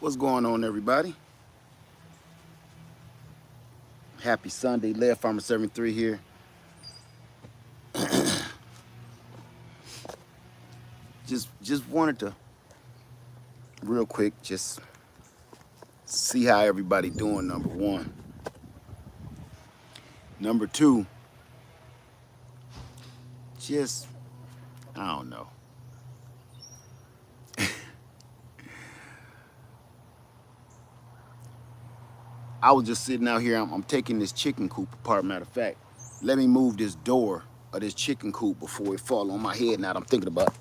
What's going on, everybody? Happy Sunday. Lead Farmer 73 here. Just wanted to real quick just see how everybody doing, number one. Number two, just I don't know. I was just sitting out here. I'm taking this chicken coop apart. Matter of fact, let me move this door of this chicken coop before it fall on my head. Now that I'm thinking about it.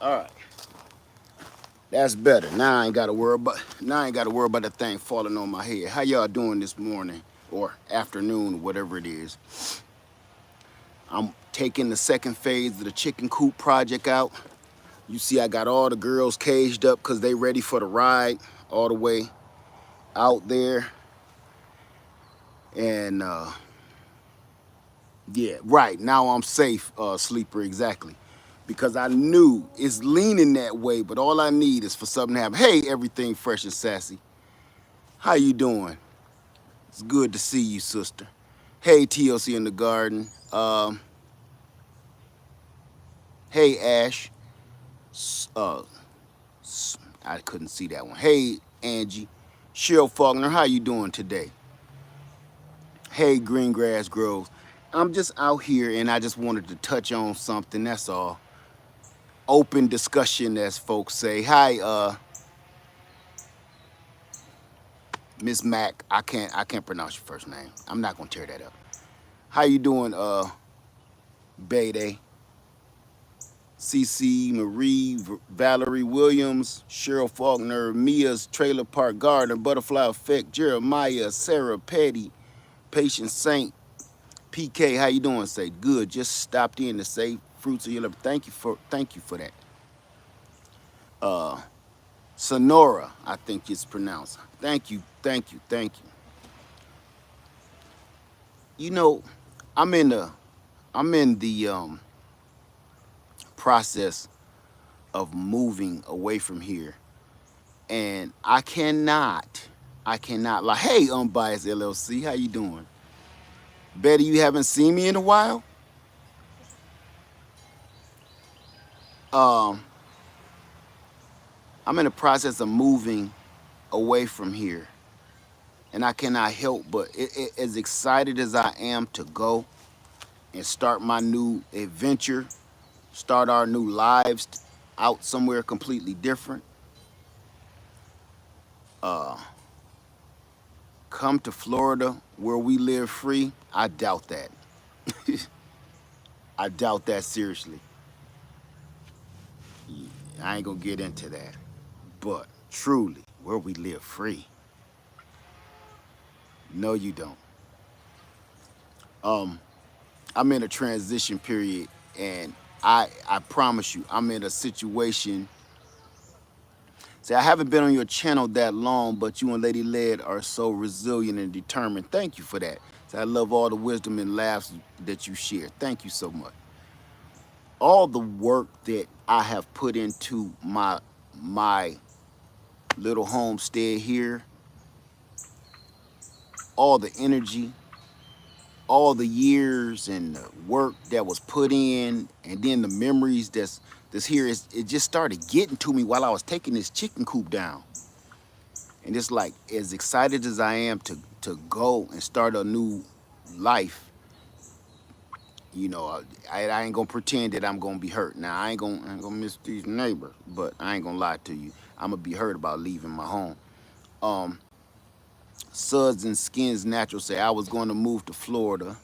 All right. That's better. Now I ain't gotta worry about that thing falling on my head. How y'all doing this morning or afternoon, whatever it is? I'm taking the second phase of the chicken coop project out. You see I got all the girls caged up because they ready for the ride all the way out there. And yeah, right, now I'm safe, Sleeper, exactly. Because I knew it's leaning that way, but all I need is for something to happen. Hey, everything fresh and sassy. How you doing? It's good to see you, sister. Hey, TLC in the garden. Hey, Ash. Uh, I couldn't see that one. Hey, Angie. Cheryl Faulkner, how you doing today? Hey, Greengrass Groves. I'm just out here and I just wanted to touch on something, that's all. Open discussion, as folks say. Hi, Miss Mac. I can't pronounce your first name. I'm not gonna tear that up. How you doing, Bayday? CC, Marie, Valerie Williams, Cheryl Faulkner, Mia's Trailer Park Garden, Butterfly Effect, Jeremiah, Sarah Petty, Patient Saint, PK. How you doing? Say good. Just stopped in to say fruits of your liver. Thank you for that. Sonora, I think it's pronounced. Thank you. You know, I'm in the process of moving away from here, and I cannot like, hey, Unbiased LLC, how you doing? Betty, you haven't seen me in a while. Um, I'm in the process of moving away from here, and I cannot help but as excited as I am to go and start my new adventure, start our new lives out somewhere completely different. Uh, Come to Florida where we live free. I doubt that. I doubt that seriously. Yeah, I ain't gonna get into that. But truly, where we live free. No, you don't. Um, I'm in a transition period, and I promise you, I'm in a situation. See, I haven't been on your channel that long, but you and Lady Led are so resilient and determined. Thank you for that. See, I love all the wisdom and laughs that you share. Thank you so much. All the work that I have put into my little homestead here, all the energy, all the years and the work that was put in, and then the memories that's here, it just started getting to me while I was taking this chicken coop down. And it's like, as excited as I am to go and start a new life, you know, I ain't gonna pretend that I'm gonna be hurt. Now I ain't gonna miss these neighbors, but I ain't gonna lie to you. I'm gonna be hurt about leaving my home. Um, Suds and Skins Natural say I was going to move to Florida.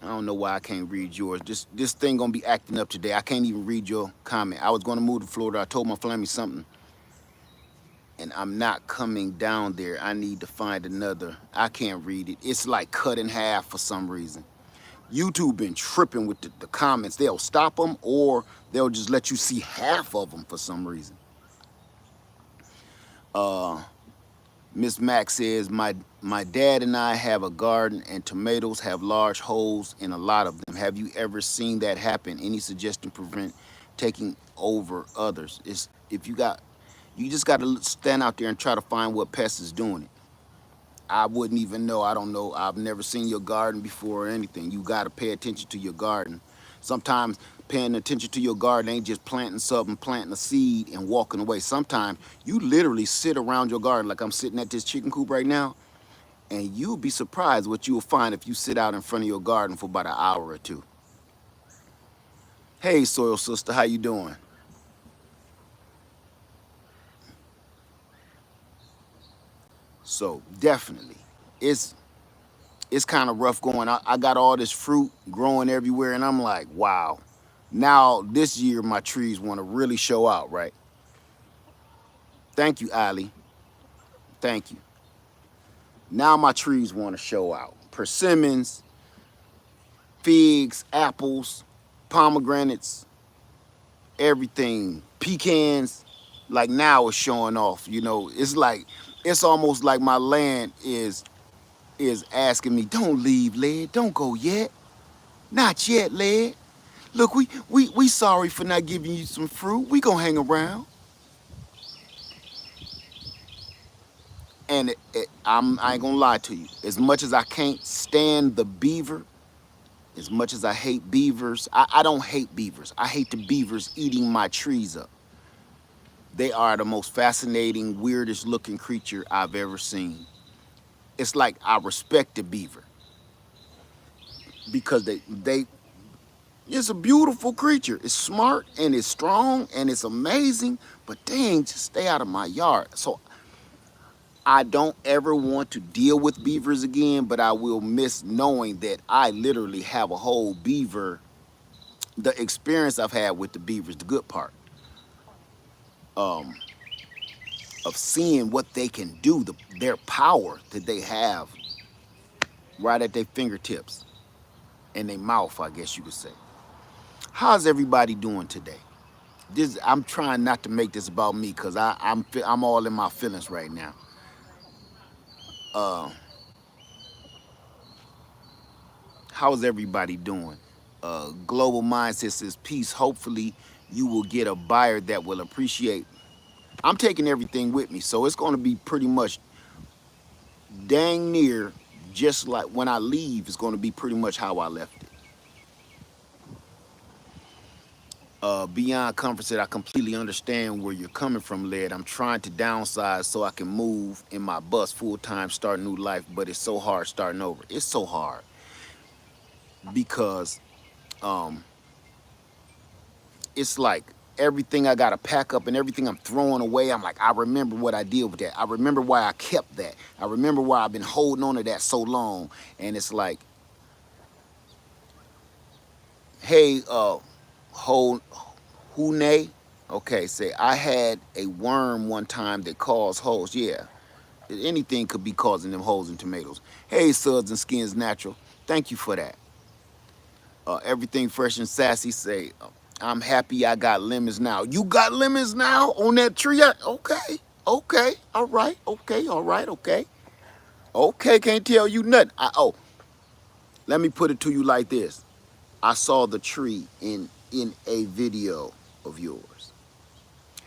I don't know why I can't read yours. This thing gonna be acting up today. I can't even read your comment. I was gonna move to Florida. I told my family something, and I'm not coming down there. I need to find another. I can't read it. It's like cut in half for some reason. YouTube been tripping with the comments. They'll stop them or they'll just let you see half of them for some reason. Miss Max says, my dad and I have a garden and tomatoes have large holes in a lot of them. Have you ever seen that happen? Any suggestion to prevent taking over others? It's if you just got to stand out there and try to find what pest is doing it. I wouldn't even know. I don't know. I've never seen your garden before or anything. You got to pay attention to your garden. Sometimes paying attention to your garden ain't just planting something, planting a seed and walking away. Sometimes you literally sit around your garden like I'm sitting at this chicken coop right now, and you'll be surprised what you'll find if you sit out in front of your garden for about an hour or two. Hey, Soil Sister, how you doing? So definitely, it's it's kind of rough going. I got all this fruit growing everywhere, and I'm like, wow. Now this year my trees want to really show out, right? Thank you, Ali. Thank you. Now my trees want to show out. Persimmons, figs, apples, pomegranates, everything, pecans. Like now it's showing off. You know, it's almost like my land is asking me, don't leave, Led. Don't go yet. Not yet, Led. Look, we sorry for not giving you some fruit. We gonna hang around. And I ain't gonna lie to you. As much as I can't stand the beaver, as much as I hate beavers, I don't hate beavers. I hate the beavers eating my trees up. They are the most fascinating, weirdest looking creature I've ever seen. It's like I respect the beaver because they it's a beautiful creature. It's smart and it's strong and it's amazing, but dang, just stay out of my yard. So I don't ever want to deal with beavers again, but I will miss knowing that I literally have a whole beaver. The experience I've had with the beavers, the good part, um, of seeing what they can do, their power that they have right at their fingertips and their mouth, I guess you could say. How's everybody doing today? I'm trying not to make this about me because I'm all in my feelings right now. Uh, how's everybody doing? Global Mindset says peace. Hopefully, you will get a buyer that will appreciate. I'm taking everything with me, so it's going to be pretty much dang near just like when I leave. It's going to be pretty much how I left it. Beyond Comfort said, I completely understand where you're coming from, Led. I'm trying to downsize so I can move in my bus full time, start a new life, but it's so hard starting over. It's so hard because um, it's like everything I gotta pack up and everything I'm throwing away. I'm like, I remember what I did with that. I remember why I kept that. I remember why I've been holding on to that so long. And it's like, hey, Hune, okay, say I had a worm one time that caused holes. Yeah, anything could be causing them holes in tomatoes. Hey, Suds and Skins Natural, thank you for that. Everything fresh and sassy say, I'm happy I got lemons now. You got lemons now on that tree? Okay, okay, all right, okay, all right, okay. Okay, can't tell you nothing. Let me put it to you like this. I saw the tree in a video of yours.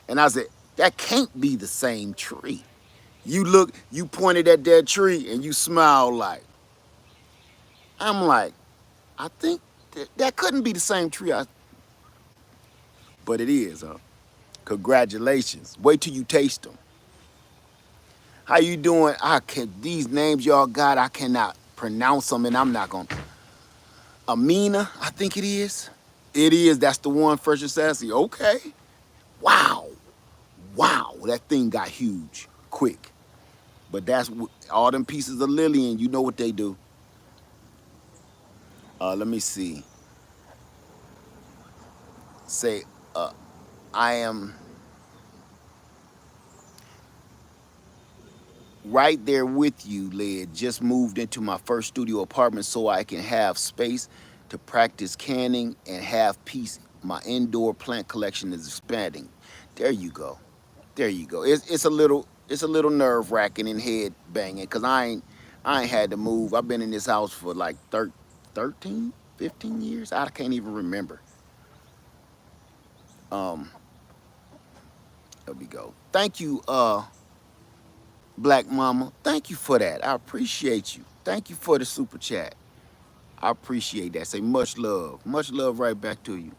And I said, that can't be the same tree. You pointed at that tree and you smiled like, I'm like, I think that couldn't be the same tree. But it is, huh? Congratulations. Wait till you taste them. How you doing? These names y'all got, I cannot pronounce them and I'm not gonna. Amina, I think it is. It is, that's the one, Fresh and Sassy. Okay. Wow. Wow, that thing got huge, quick. But that's all them pieces of Lillian, you know what they do. Let me see. Say, I am right there with you, Led. Just moved into my first studio apartment so I can have space to practice canning and have peace. My indoor plant collection is expanding. There you go. There you go. It's a little nerve wracking and head banging because I ain't had to move. I've been in this house for like 13, 15 years. I can't even remember. Um, there we go. Thank you, Black Mama. Thank you for that. I appreciate you. Thank you for the super chat. I appreciate that. Say much love. Much love right back to you.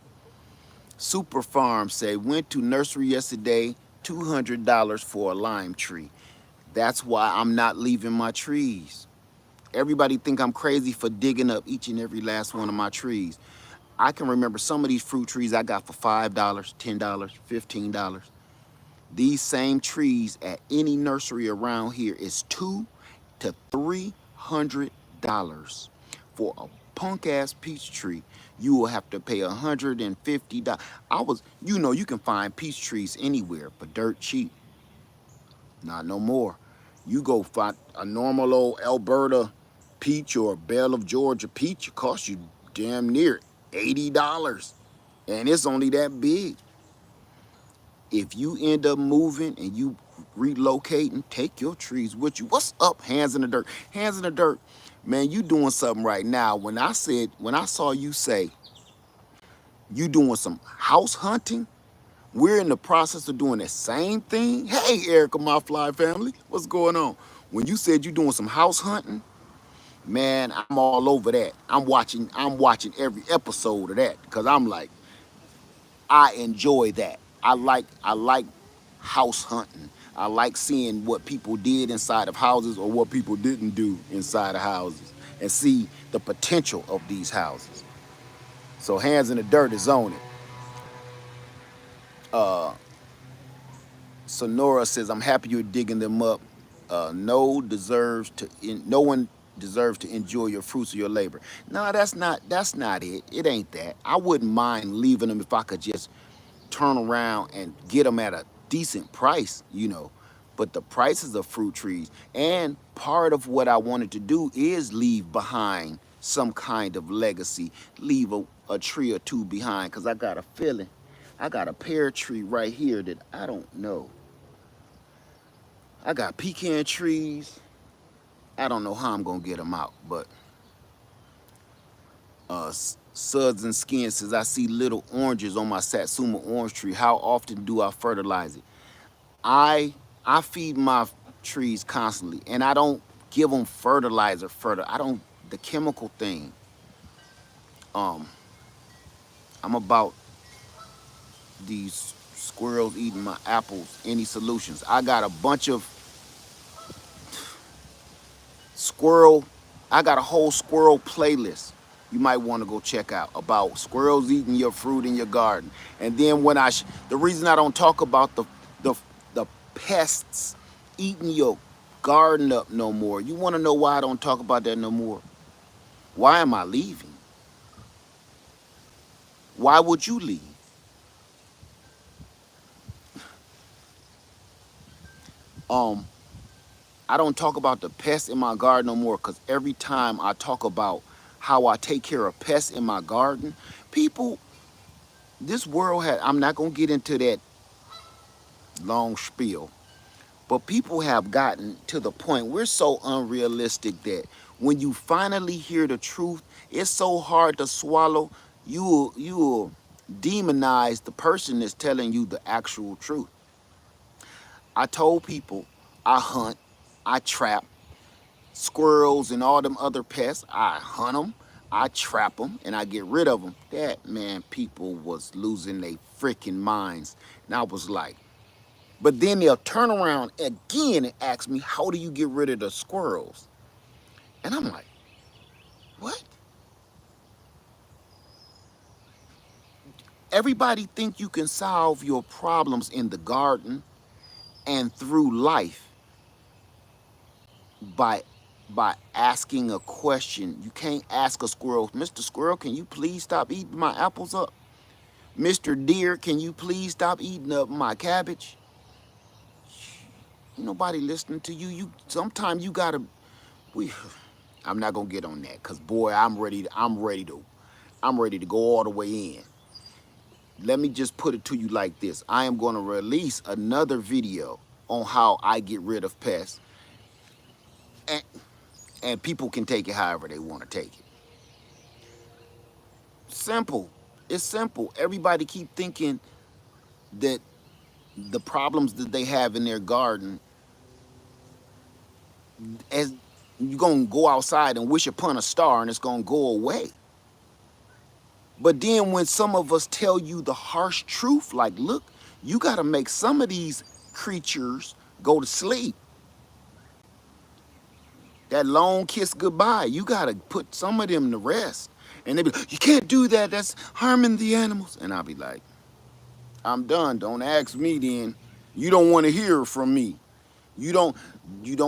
Super Farm say went to nursery yesterday, $200 for a lime tree. That's why I'm not leaving my trees. Everybody think I'm crazy for digging up each and every last one of my trees. I can remember some of these fruit trees I got for $5, $10, $15. These same trees at any nursery around here is $200 to $300 for a punk ass peach tree. You will have to pay $150. You can find peach trees anywhere for dirt cheap. Not no more. You go find a normal old Alberta peach or a Belle of Georgia peach, it costs you damn near $80. And it's only that big. If you end up moving and you relocating, take your trees with you. What's up, Hands in the Dirt? Hands in the Dirt, man, you doing something right now. When I saw you say you doing some house hunting, we're in the process of doing the same thing. Hey, Erica, my fly family, what's going on? When you said you doing some house hunting, man, I'm all over that. I'm watching every episode of that because I'm like, I enjoy that. I like house hunting. I like seeing what people did inside of houses or what people didn't do inside of houses and see the potential of these houses. So Hands in the Dirt is on it. Uh, Sonora says, "I'm happy you're digging them up. No one deserves to enjoy your fruits of your labor." No, that's not it. It ain't that. I wouldn't mind leaving them if I could just turn around and get them at a decent price. But the prices of fruit trees and part of what I wanted to do is leave behind some kind of legacy, leave a tree or two behind because I got a feeling. I got a pear tree right here that I don't know. I got pecan trees. I don't know how I'm gonna get them out, but Suds and Skin says I see little oranges on my Satsuma orange tree. How often do I fertilize it? I I feed my trees constantly, and I don't give them fertilizer. I don't the chemical thing. Um, I'm about these squirrels eating my apples. Any solutions? I got a bunch of squirrel. I got a whole squirrel playlist. You might want to go check out about squirrels eating your fruit in your garden. And then the reason I don't talk about the the pests eating your garden up no more. You want to know why I don't talk about that no more? Why am I leaving? Why would you leave? Um, I don't talk about the pests in my garden no more because every time I talk about how I take care of pests in my garden, people, this world had, I'm not going to get into that long spiel, but people have gotten to the point, we're so unrealistic that when you finally hear the truth, it's so hard to swallow. You will demonize the person that's telling you the actual truth. I told people I hunt, I trap, squirrels and all them other pests. I hunt them, I trap them, and I get rid of them. That man, people was losing their freaking minds. And I was like, but then they'll turn around again and ask me, how do you get rid of the squirrels? And I'm like, what? Everybody think you can solve your problems in the garden and through life by asking a question. You can't ask a squirrel, Mr. Squirrel, can you please stop eating my apples up? Mr. Deer, can you please stop eating up my cabbage? Ain't nobody listening to you. Sometimes you gotta we I'm not gonna get on that because boy, I'm ready to go all the way in. Let me just put it to you like this. I am gonna release another video on how I get rid of pests, and, and people can take it however they want to take it. Simple. It's simple. Everybody keep thinking that the problems that they have in their garden, as you're gonna go outside and wish upon a star and it's gonna go away. But then when some of us tell you the harsh truth, like, look, you gotta make some of these creatures go to sleep. That long kiss goodbye, you gotta put some of them to rest. And they be like, you can't do that, that's harming the animals. And I'll be like, I'm done. Don't ask me then. You don't want to hear from me. You don't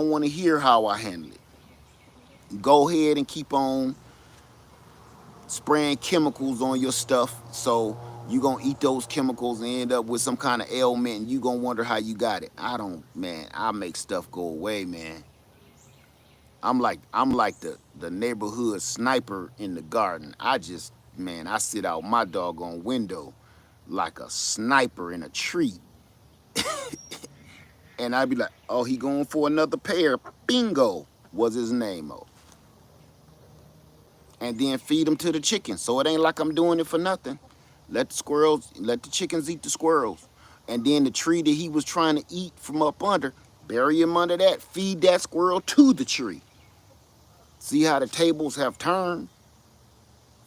want to hear how I handle it. Go ahead and keep on spraying chemicals on your stuff. So you're gonna eat those chemicals and end up with some kind of ailment and you gonna wonder how you got it. I don't, man, I make stuff go away, man. I'm like the neighborhood sniper in the garden. Man, I sit out my doggone window like a sniper in a tree. And I'd be like, oh, he going for another pair. Bingo was his name, oh. And then feed them to the chickens. So it ain't like I'm doing it for nothing. Let the chickens eat the squirrels. And then the tree that he was trying to eat from up under, bury him under that, feed that squirrel to the tree. See how the tables have turned?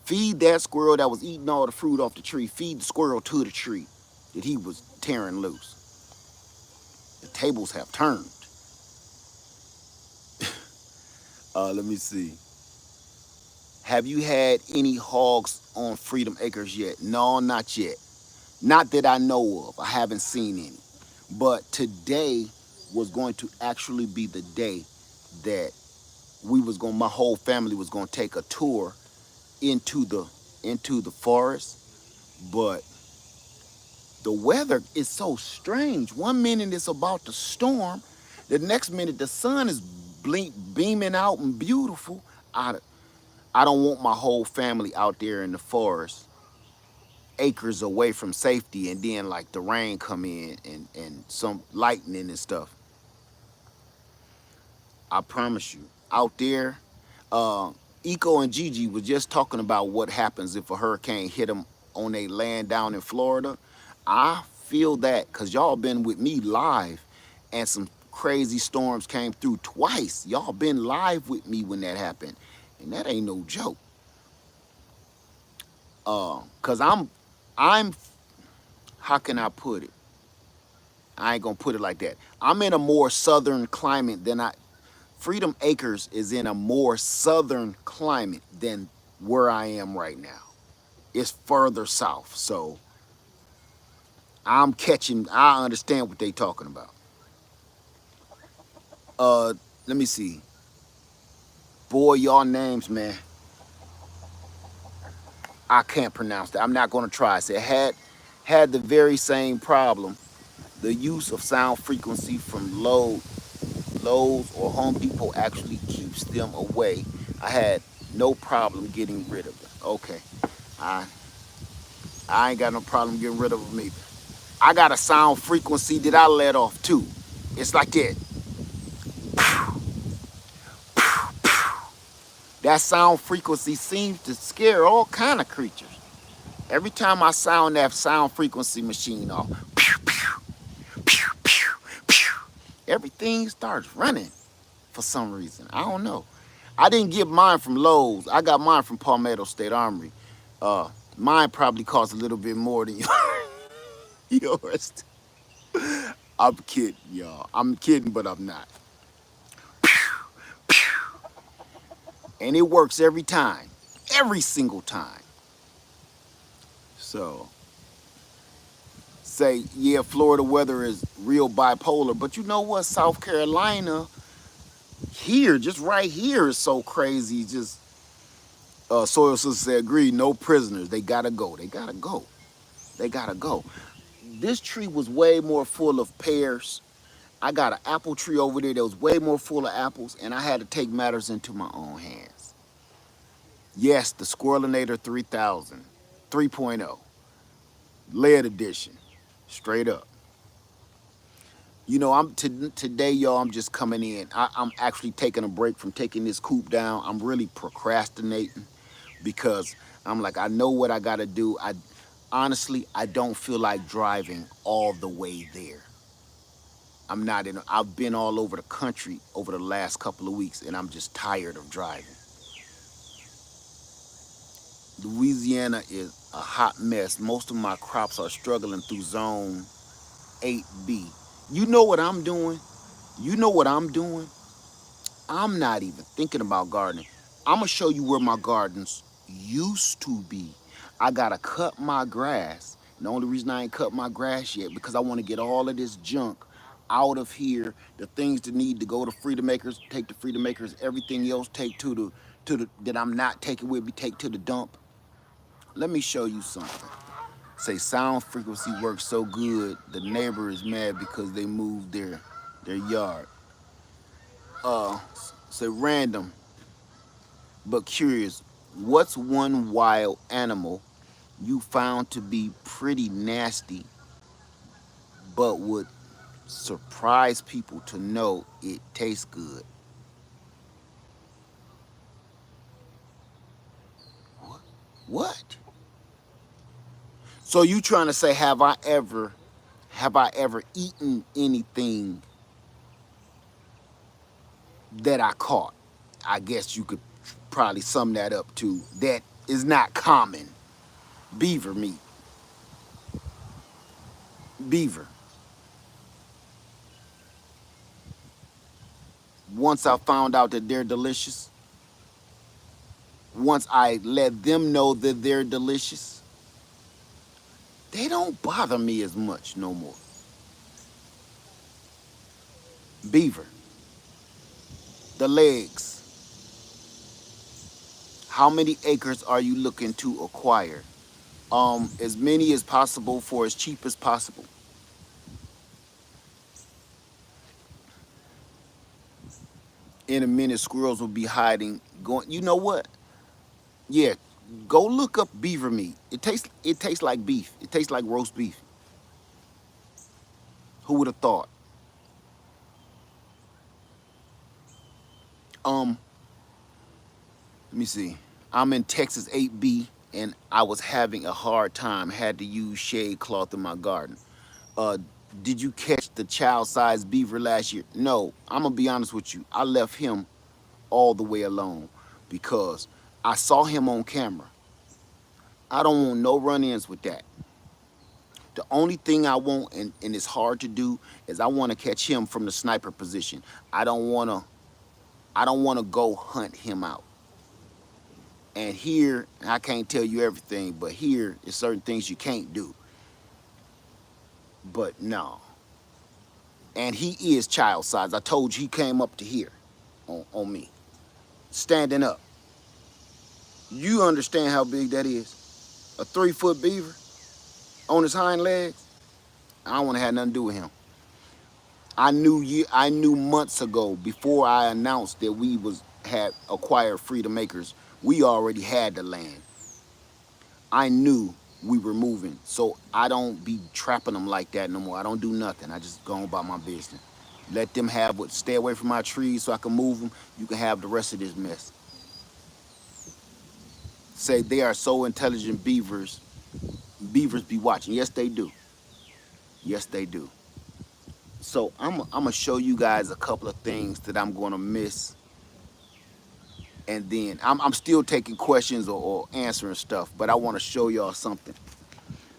Feed that squirrel that was eating all the fruit off the tree, feed the squirrel to the tree that he was tearing loose. The tables have turned. Let me see. Have you had any hogs on Freedom Acres yet? No, not yet. Not that I know of. I haven't seen any. But today was going to actually be the day that my whole family was going to take a tour into the forest. But the weather is so strange. One minute it's about to storm. The next minute the sun is beaming out and beautiful. I don't want my whole family out there in the forest, acres away from safety, and then like the rain come in and some lightning and stuff. I promise you, out there, Eco and Gigi was just talking about what happens if a hurricane hit them on a land down in Florida. I feel that because y'all been with me live and some crazy storms came through twice. Y'all been live with me when that happened. And that ain't no joke. Cause I'm how can I put it? I ain't gonna put it like that. I'm in a more southern climate than Freedom Acres is in a more southern climate than where I am right now. It's further south, so I understand what they talking about. Let me see. Boy, y'all names, man. I can't pronounce that. I'm not gonna try. It had the very same problem. The use of sound frequency from Lowe's or Home Depot actually keeps them away. I had no problem getting rid of them. Okay, I ain't got no problem getting rid of them either. I got a sound frequency that I let off too. It's like that. That sound frequency seems to scare all kind of creatures. Every time I sound that sound frequency machine off, everything starts running for some reason. I don't know. I didn't get mine from Lowe's. I got mine from Palmetto State Armory. Mine probably cost a little bit more than yours. I'm kidding, y'all. I'm kidding, but I'm not. And it works every time. Every single time. So, say, yeah, Florida weather is real bipolar, but you know what? South Carolina, here, just right here is so crazy. Just, Soil Sister said, agree, no prisoners. They gotta go. They gotta go. They gotta go. This tree was way more full of pears I got an apple tree over there that was way more full of apples, and I had to take matters into my own hands. Yes, the Squirrelinator 3000, 3.0, lead edition, straight up. You know, today, y'all. I'm just coming in. I'm actually taking a break from taking this coop down. I'm really procrastinating because I'm like, I know what I gotta do. I honestly, I don't feel like driving all the way there. I'm not in. I've been all over the country over the last couple of weeks, and I'm just tired of driving. Louisiana is a hot mess. Most of my crops are struggling through zone 8B. You know what I'm doing? You know what I'm doing? I'm not even thinking about gardening. I'm gonna show you where my gardens used to be. I gotta cut my grass. And the only reason I ain't cut my grass yet because I want to get all of this junk out of here. The things that need to go to Freedom Makers, take to Freedom Makers. Everything else, take to the that I'm not taking with me, take to the dump. Let me show you something. Say sound frequency works so good, the neighbor is mad because they moved their yard. Say random but curious. What's one wild animal you found to be pretty nasty but would surprise people to know it tastes good? What? So you trying to say have I ever eaten anything that I caught? I guess you could probably sum that up to that is not common. Beaver meat. Beaver. Once I found out that they're delicious, once I let them know that they're delicious, they don't bother me as much no more. Beaver. The legs. How many acres are you looking to acquire? As many as possible for as cheap as possible. In a minute, squirrels will be hiding. Going. You know what? Yeah, go look up beaver meat. It tastes like beef. It tastes like roast beef. Who would have thought? Um, Let me see. I'm in Texas 8B, and I was having a hard time. Had to use shade cloth in my garden. Uh, did you catch the child-sized beaver last year? No. I'm gonna be honest with you. I left him all the way alone because I saw him on camera. I don't want no run-ins with that. The only thing I want, and it's hard to do, is I want to catch him from the sniper position. I don't wanna I don't wanna go hunt him out. And here, I can't tell you everything, but here is certain things you can't do. But no. And he is child size. I told you he came up to here on me. Standing up. You understand how big that is? A 3-foot beaver on his hind legs? I don't want to have nothing to do with him. I knew months ago before I announced that we had acquired Freedom Acres, we already had the land. I knew we were moving, so I don't be trapping them like that no more. I don't do nothing. I just go about my business. Let them have what. Stay away from my trees so I can move them. You can have the rest of this mess. Say they are so intelligent beavers. Beavers be watching. Yes, they do. Yes, they do. So I'm gonna show you guys a couple of things that I'm gonna miss, and then I'm still taking questions or answering stuff, but I want to show y'all something.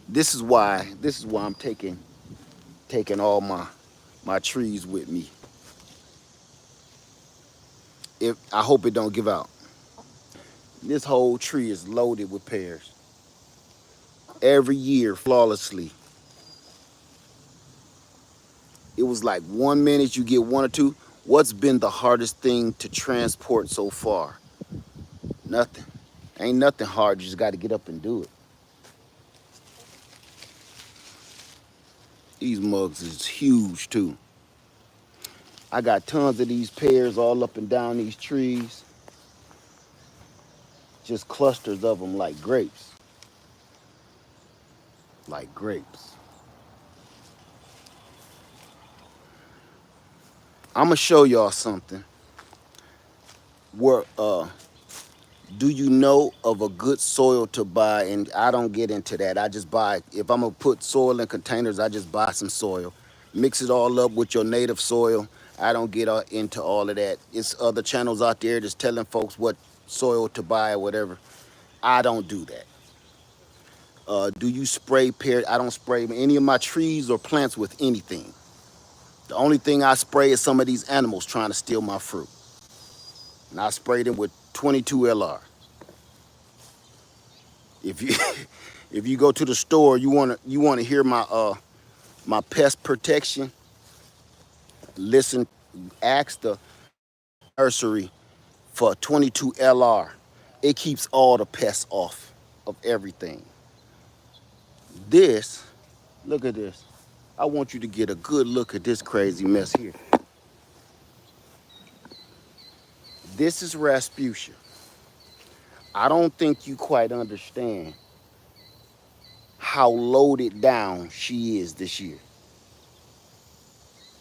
This is why I'm taking all my trees with me. If I hope it don't give out. This whole tree is loaded with pears. Every year, flawlessly. It was like 1 minute you get one or two. What's been the hardest thing to transport so far? Nothing. Ain't nothing hard. You just got to get up and do it. These mugs is huge too. I got tons of these pears all up and down these trees, just clusters of them like grapes, like grapes. I'm gonna show y'all something. Where do you know of a good soil to buy? And I don't get into that. I just buy, if I'm gonna put soil in containers, I just buy some soil, mix it all up with your native soil. I don't get into all of that. It's other channels out there just telling folks what soil to buy or whatever. I don't do that. Do you spray pear? I don't spray any of my trees or plants with anything. The only thing I spray is some of these animals trying to steal my fruit. And I sprayed them with 22 LR. If you if you go to the store, you wanna hear my pest protection. Listen, ask the nursery for 22 LR. It keeps all the pests off of everything. This, look at this. I want you to get a good look at this crazy mess here. This is Rasputia. I don't think you quite understand how loaded down she is this year.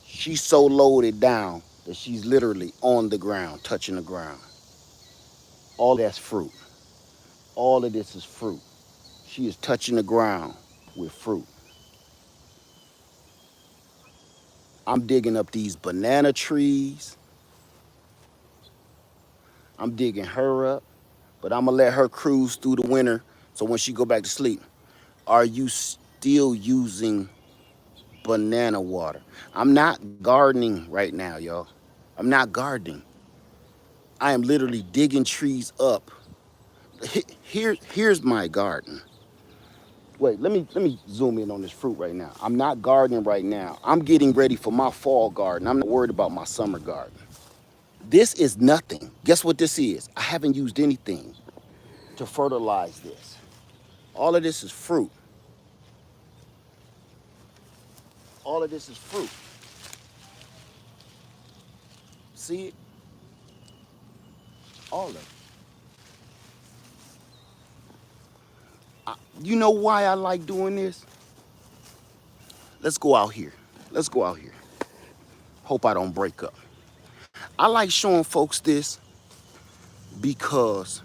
She's so loaded down that she's literally on the ground, touching the ground. All that's fruit. All of this is fruit. She is touching the ground with fruit. I'm digging up these banana trees. I'm digging her up, but I'm gonna let her cruise through the winter. So when she go back to sleep, are you still using banana water? I'm not gardening right now, y'all. I'm not gardening. I am literally digging trees up. Here's my garden. Wait, let me zoom in on this fruit right now. I'm not gardening right now. I'm getting ready for my fall garden. I'm not worried about my summer garden. This is nothing. Guess what this is? I haven't used anything to fertilize this. All of this is fruit. All of this is fruit. See it? All of it. You know why I like doing this? Let's go out here. Let's go out here. Hope I don't break up. I like showing folks this because,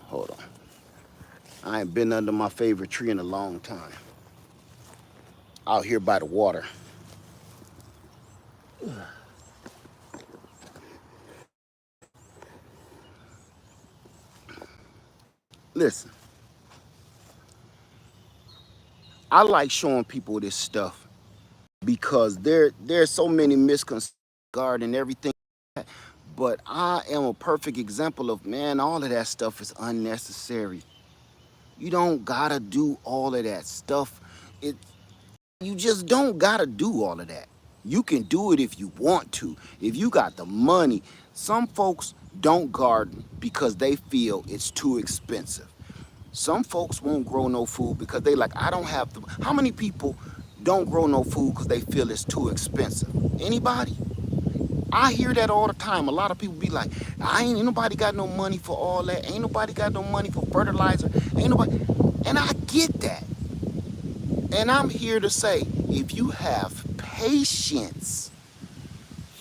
hold on. I ain't been under my favorite tree in a long time. Out here by the water. Listen, I like showing people this stuff because there's so many misconceptions regarding everything. But I am a perfect example of, man, all of that stuff is unnecessary. You don't gotta do all of that stuff. It You just don't gotta do all of that. You can do it if you want to, if you got the money. Some folks don't garden because they feel it's too expensive. Some folks won't grow no food because they like, I don't have the. How many people don't grow no food because they feel it's too expensive? Anybody? I hear that all the time. A lot of people be like, ain't nobody got no money for all that. Ain't nobody got no money for fertilizer. Ain't nobody. And I get that. And I'm here to say, if you have patience,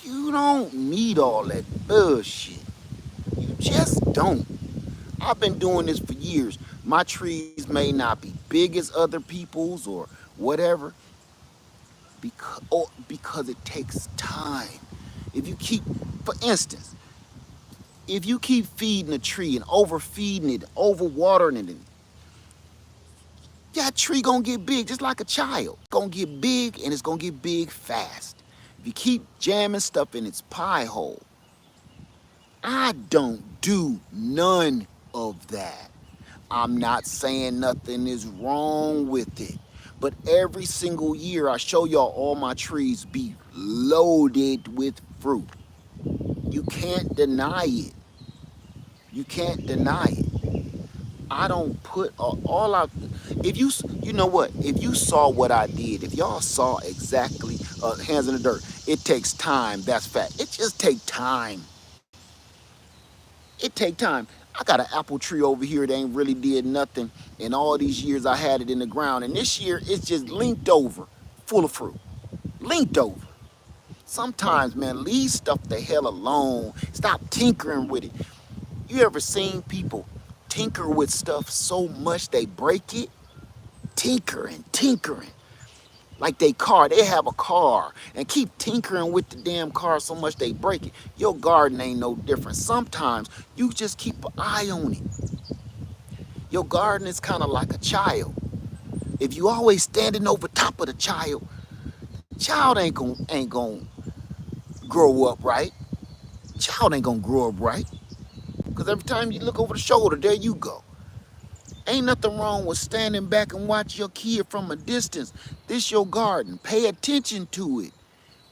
you don't need all that bullshit. You just don't. I've been doing this for years. My trees may not be big as other people's or whatever, because it takes time. If you keep, for instance, if you keep feeding a tree and overfeeding it, overwatering it, that tree gonna get big just like a child. It's gonna get big and it's gonna get big fast. If you keep jamming stuff in its pie hole, I don't do none of that. I'm not saying nothing is wrong with it. But every single year I show y'all all my trees be loaded with fruit. You can't deny it. You can't deny it. I don't put all out. If you know what? If you saw what I did, if y'all saw exactly hands in the dirt. It takes time. That's fact. It just take time. It take time. I got an apple tree over here that ain't really did nothing in all these years I had it in the ground. And this year it's just linked over, full of fruit. Linked over. Sometimes, man, leave stuff the hell alone. Stop tinkering with it. You ever seen people tinker with stuff so much they break it? Tinkering, tinkering. Like they car, they have a car and keep tinkering with the damn car so much they break it. Your garden ain't no different. Sometimes you just keep an eye on it. Your garden is kind of like a child. If you always standing over top of the child ain't gonna grow up right. Child ain't gonna grow up right. Cause every time you look over the shoulder, there you go. Ain't nothing wrong with standing back and watch your kid from a distance. This your garden. Pay attention to it.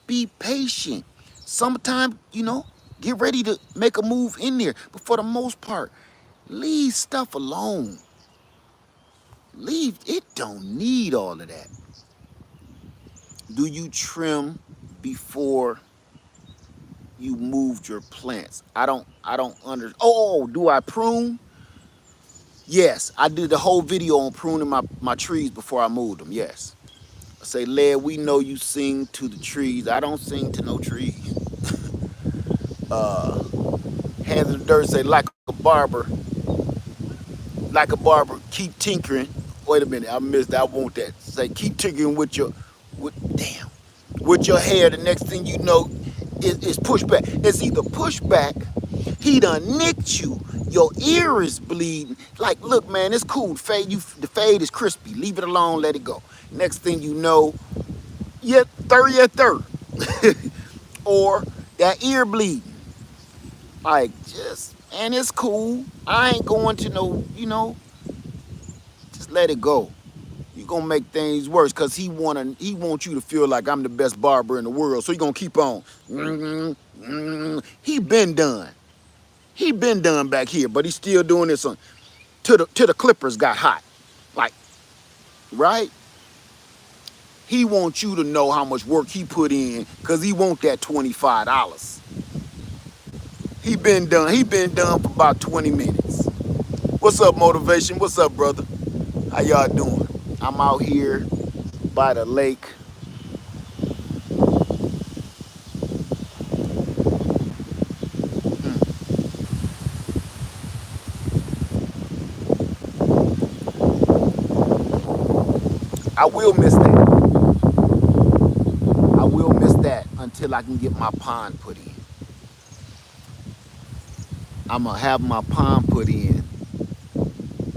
Be patient. Sometimes, get ready to make a move in there. But for the most part, leave stuff alone. Leave, it don't need all of that. Do you trim before you moved your plants? Oh, do I prune? Yes, I did the whole video on pruning my trees before I moved them, yes. I say, Lad, we know you sing to the trees. I don't sing to no trees. Hands in the dirt say, like a barber, keep tinkering. Wait a minute, I missed that. I want that. Say, keep tinkering with your hair. The next thing you know is pushback. It's either pushback, he done nicked you, your ear is bleeding. Like, look, man, it's cool. The fade is crispy. Leave it alone, let it go. Next thing you know, you're third. Or that ear bleeding. Like, and it's cool. I ain't going to just let it go. You gonna make things worse because he wants you to feel like I'm the best barber in the world. So he gonna keep on. He been done. He been done back here, but he's still doing this on till the clippers got hot. Like, right? He wants you to know how much work he put in because he want that $25. He been done. He been done for about 20 minutes. What's up, motivation? What's up, brother? How y'all doing? I'm out here by the lake. I will miss that. I will miss that until I can get my pond put in. I'm gonna have my pond put in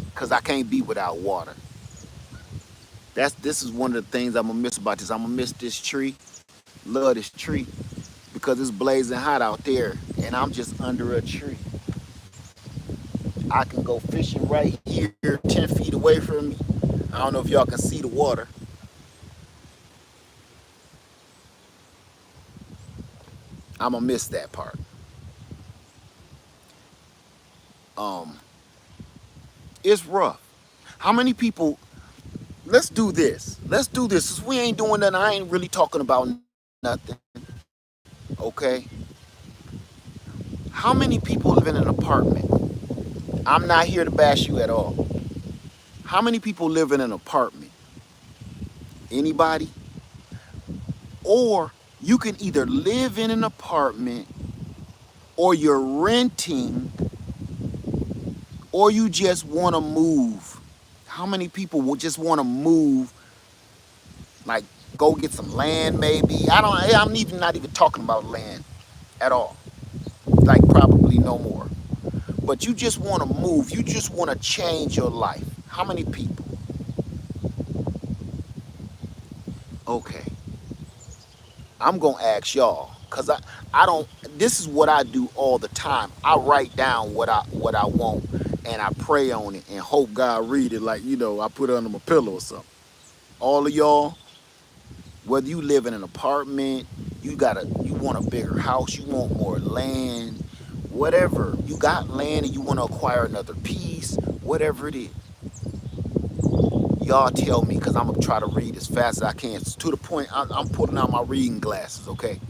because I can't be without water. This is one of the things I'm gonna miss about this. I'm gonna miss this tree, love this tree, because it's blazing hot out there and I'm just under a tree. I can go fishing right here, 10 feet away from me. I don't know if y'all can see the water. I'm gonna miss that part. Um, it's rough. How many people? Let's do this. Let's do this. Since we ain't doing nothing, I ain't really talking about nothing. Okay. How many people live in an apartment? I'm not here to bash you at all. How many people live in an apartment? Anybody? Or you can either live in an apartment, or you're renting, or you just want to move. How many people will just want to move, like go get some land maybe? I'm even not even talking about land at all. Like probably no more. But you just want to move. You just want to change your life. How many people? Okay. I'm going to ask y'all cuz I don't this is what I do all the time. I write down what I want and I pray on it and hope God read it like, I put it under my pillow or something. All of y'all, whether you live in an apartment, you want a bigger house, you want more land, whatever. You got land and you want to acquire another piece, whatever it is. Y'all tell me, because I'm going to try to read as fast as I can. To the point, I'm pulling out my reading glasses, okay?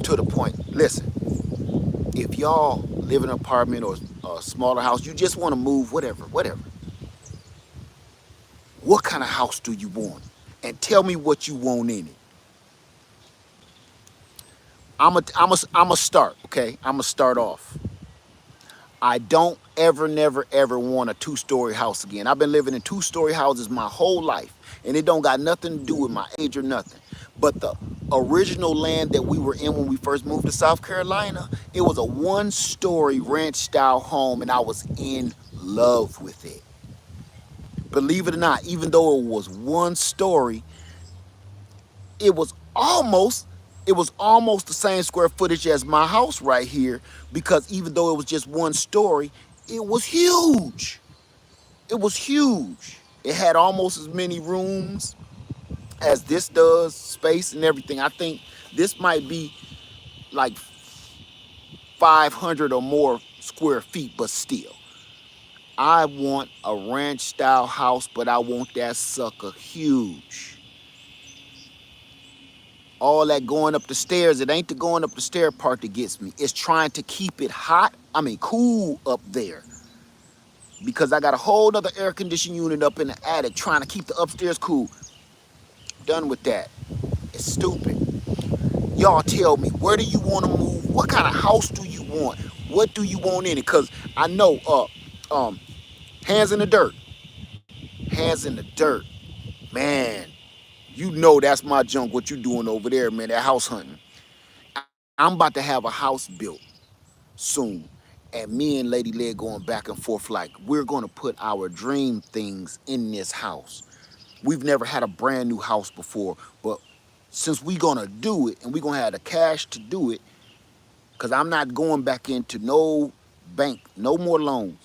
To the point. Listen, if y'all live in an apartment or a smaller house, you just want to move, whatever. What kind of house do you want? And tell me what you want in it. I'm a start, okay? I'm gonna start off. I don't ever, never, ever want a two-story house again. I've been living in two-story houses my whole life, and it don't got nothing to do with my age or nothing. But the original land that we were in when we first moved to South Carolina, it was a one-story ranch-style home, and I was in love with it. Believe it or not, even though it was one story, it was almost it was almost the same square footage as my house right here, because even though it was just one story, it was huge. It was huge. It had almost as many rooms as this does, space and everything. I think this might be like 500 or more square feet, but still. I want a ranch style house, but I want that sucker huge. All that going up the stairs, it ain't the going up the stair part that gets me. It's trying to keep it hot, cool up there. Because I got a whole other air conditioning unit up in the attic trying to keep the upstairs cool. Done with that. It's stupid. Y'all tell me, where do you want to move? What kind of house do you want? What do you want in it? Because I know, hands in the dirt. Hands in the dirt. Man, you know that's my junk, what you doing over there, man, that house hunting. I'm about to have a house built soon. And me and Lady Leg going back and forth like we're going to put our dream things in this house. We've never had a brand new house before, but since we going to do it and we going to have the cash to do it, because I'm not going back into no bank, no more loans.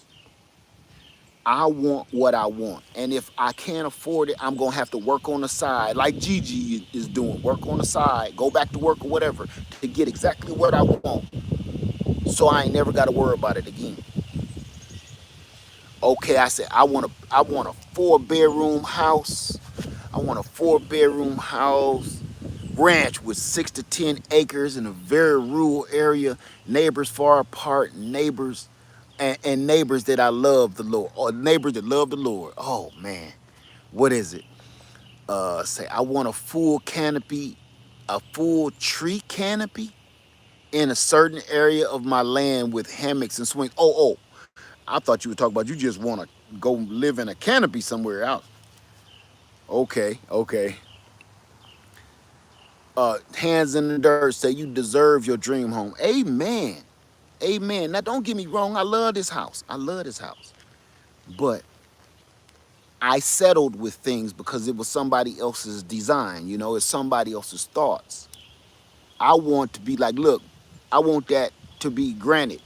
I want what I want. And if I can't afford it, I'm going to have to work on the side like Gigi is doing. Work on the side, go back to work or whatever to get exactly what I want. So I ain't never got to worry about it again. Okay, I said I want a 4 bedroom house. I want a 4 bedroom house, ranch with 6 to 10 acres in a very rural area, neighbors far apart, neighbors and neighbors that I love the Lord, or neighbors that love the Lord. Oh man, what is it? Say I want a full canopy, a full tree canopy in a certain area of my land with hammocks and swings. Oh, I thought you were talking about you just want to go live in a canopy somewhere else. Okay. Hands in the dirt say you deserve your dream home. Amen. Amen. Now don't get me wrong. I love this house. I love this house. But I settled with things because it was somebody else's design. It's somebody else's thoughts. I want to be like, look, I want that to be granite.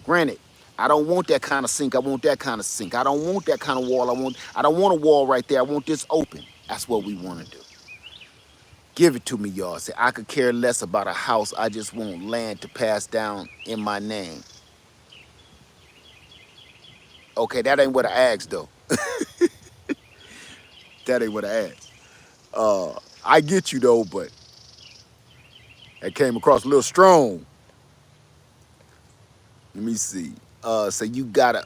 Granted, I don't want that kind of sink. I want that kind of sink. I don't want that kind of wall. I don't want a wall right there. I want this open. That's what we want to do. Give it to me, y'all. Say I could care less about a house. I just want land to pass down in my name. Okay, that ain't what I asked though. That ain't what I asked. I get you though, but that came across a little strong. Let me see. So you gotta.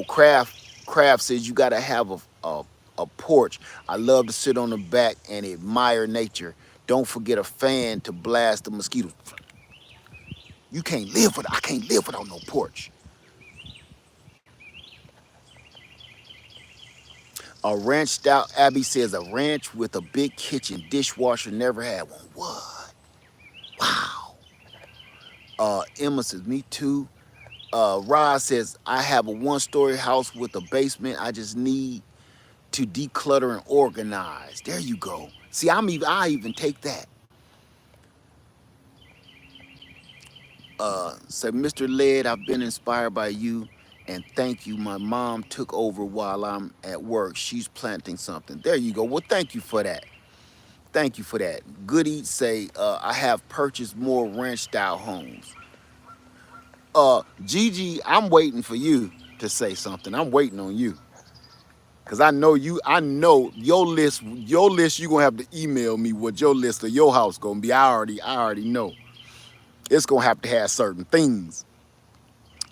Craft says you gotta have a porch. I love to sit on the back and admire nature. Don't forget a fan to blast the mosquitoes. You can't live with. I can't live without no porch. A ranch style. Abby says a ranch with a big kitchen, dishwasher. Never had one. What? Wow. Emma says me too. Rod says I have a one-story house with a basement. I just need to declutter and organize. There you go. See, I even take that. Say, Mr. Led, I've been inspired by you, and thank you. My mom took over while I'm at work. She's planting something. There you go. Well, thank you for that. Thank you for that. Goody say, I have purchased more ranch-style homes. Gigi, I'm waiting for you to say something. I'm waiting on you. Cause I know your list, you gonna have to email me what your list of your house gonna be. I already know. It's gonna have to have certain things.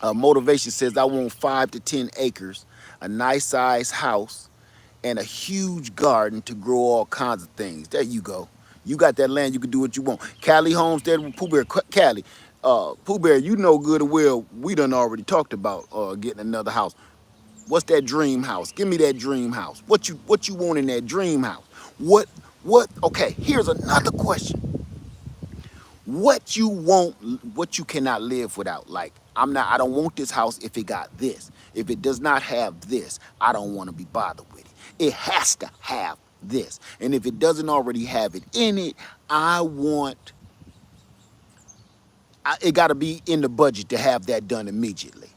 Motivation says I want 5 to 10 acres, a nice size house, and a huge garden to grow all kinds of things. There you go. You got that land, you can do what you want. Cali Homestead with Pooh Bear, Cali. Pooh Bear, you know good and well, we done already talked about getting another house. What's that dream house? Give me that dream house. What you want in that dream house? What okay, here's another question. What you want, what you cannot live without. Like, I don't want this house if it got this. If it does not have this, I don't want to be bothered with it. It has to have this. And if it doesn't already have it in it, I want, it got to be in the budget to have that done immediately.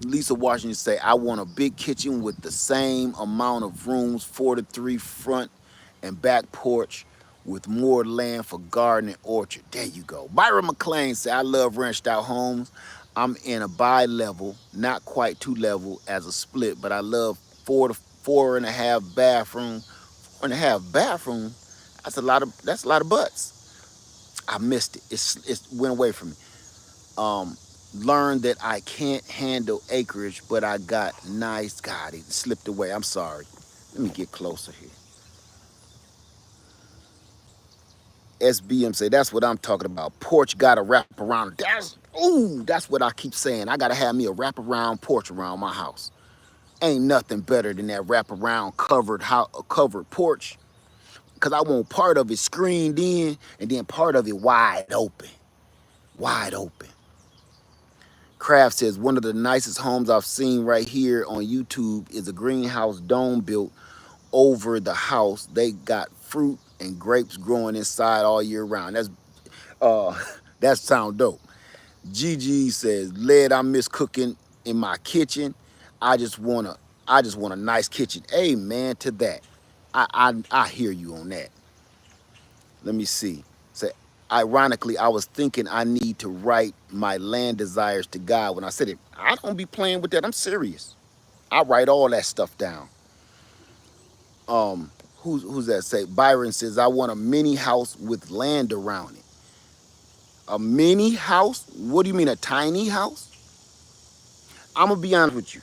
Lisa Washington say, I want a big kitchen with the same amount of rooms, 4 to 3 front and back porch with more land for garden and orchard. There you go. Byron McLean say, I love ranched out homes. I'm in a bi-level, not quite 2 level as a split, but I love 4 to 4.5 bathroom. 4.5 bathroom. That's a lot of butts. I missed it. It went away from me. Learned that I can't handle acreage, but I got nice. God, it slipped away. I'm sorry. Let me get closer here. SBM say, that's what I'm talking about. Porch got to wrap around. That's what I keep saying. I got to have me a wrap-around porch around my house. Ain't nothing better than that wrap-around covered porch. Because I want part of it screened in and then part of it wide open. Wide open. Kraft says, one of the nicest homes I've seen right here on YouTube is a greenhouse dome built over the house. They got fruit and grapes growing inside all year round. Uh that sound dope. Gigi says, Led, I miss cooking in my kitchen. I just want a nice kitchen. Amen to that. I hear you on that. Let me see. Say, ironically, I was thinking I need to write my land desires to God. When I said it, I don't be playing with that. I'm serious. I write all that stuff down. Who's that say? Byron says, I want a mini house with land around it. A mini house? What do you mean, a tiny house? I'm gonna be honest with you.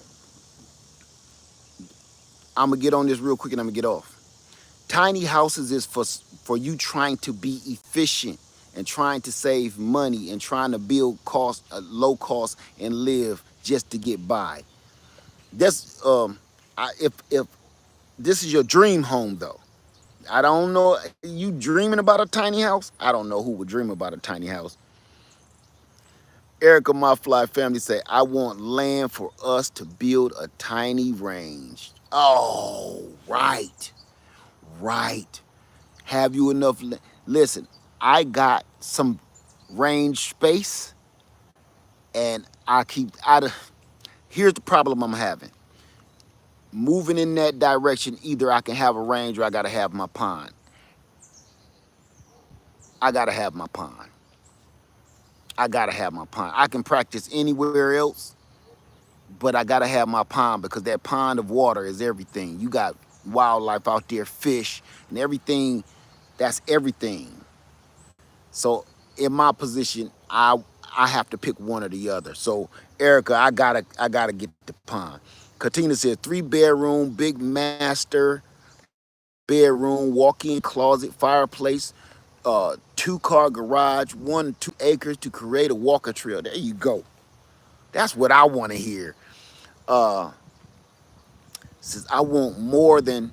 I'm gonna get on this real quick and I'm gonna get off. Tiny houses is for you trying to be efficient and trying to save money and trying to build low cost and live just to get by. That's if this is your dream home though. I don't know, you dreaming about a tiny house? I don't know who would dream about a tiny house. Erica, my fly family say, I want land for us to build a tiny range. Oh, right. Right. Have you enough? Listen, I got some range space and I keep out of. Here's the problem I'm having. Moving in that direction, either I can have a range or I got to have my pond. I got to have my pond. I got to have my pond. I can practice anywhere else, but I got to have my pond because that pond of water is everything. You got wildlife out there, fish, and everything. That's everything. So in my position, I have to pick one or the other. So Erica, I gotta get the pond. Katina said 3 bedroom, big master bedroom, walk-in closet, fireplace, 2 car garage, 1 to 2 acres to create a walker trail. There you go. That's what I want to hear. Uh, Says I want more than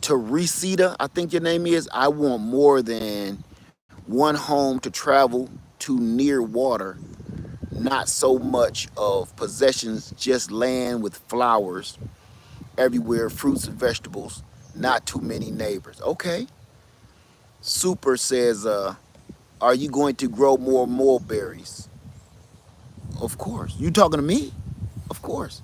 Teresita, I think your name is. I want more than one home to travel to near water, not so much of possessions, just land with flowers everywhere, fruits and vegetables, not too many neighbors. Okay. Super says, are you going to grow more mulberries? Of course. You talking to me? Of course.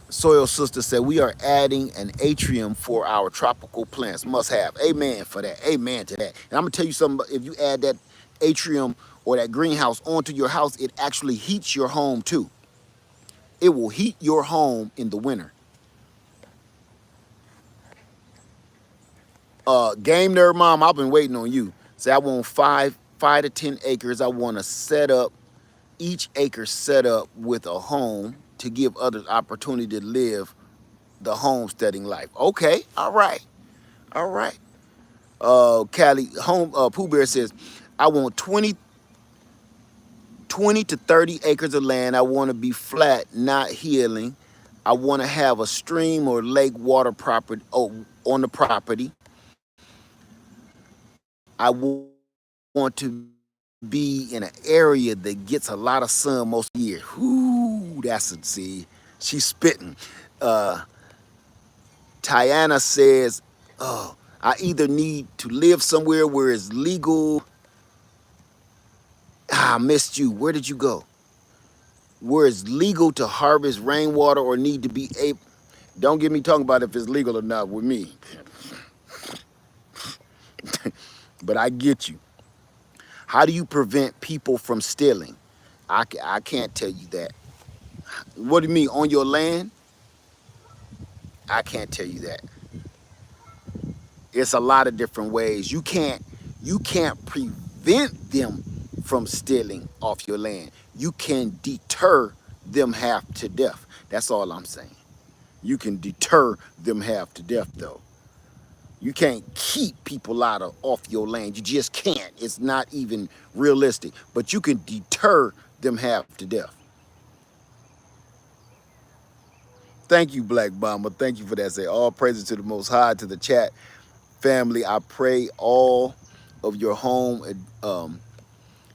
Soil Sister said, we are adding an atrium for our tropical plants. Must have. Amen for that. Amen to that. And I'm going to tell you something. If you add that atrium or that greenhouse onto your house, it actually heats your home too. It will heat your home in the winter. Game Nerd Mom, I've been waiting on you. Say I want 5 to 10 acres. I want to set up each acre set up with a home to give others opportunity to live the homesteading life. Okay, all right, all right. Callie, Pooh Bear says, I want 20 to 30 acres of land. I want to be flat, not healing. I want to have a stream or lake water property on the property. I want to be in an area that gets a lot of sun most of the year. Whoo, that's a see. She's spitting. Uh, Tiana says, oh, I either need to live somewhere where it's legal. I missed you. Where did you go? Where it's legal to harvest rainwater or need to be able. Don't get me talking about if it's legal or not with me. But I get you. How do you prevent people from stealing? I can't tell you that. What do you mean, on your land? I can't tell you that. It's a lot of different ways. You can't prevent them from stealing off your land. You can deter them half to death. That's all I'm saying. You can deter them half to death though. You can't keep people out of off your land. You just can't. It's not even realistic. But you can deter them half to death. Thank you, Black Bomber. Thank you for that. Say all praises to the Most High, to the chat family. I pray all of your home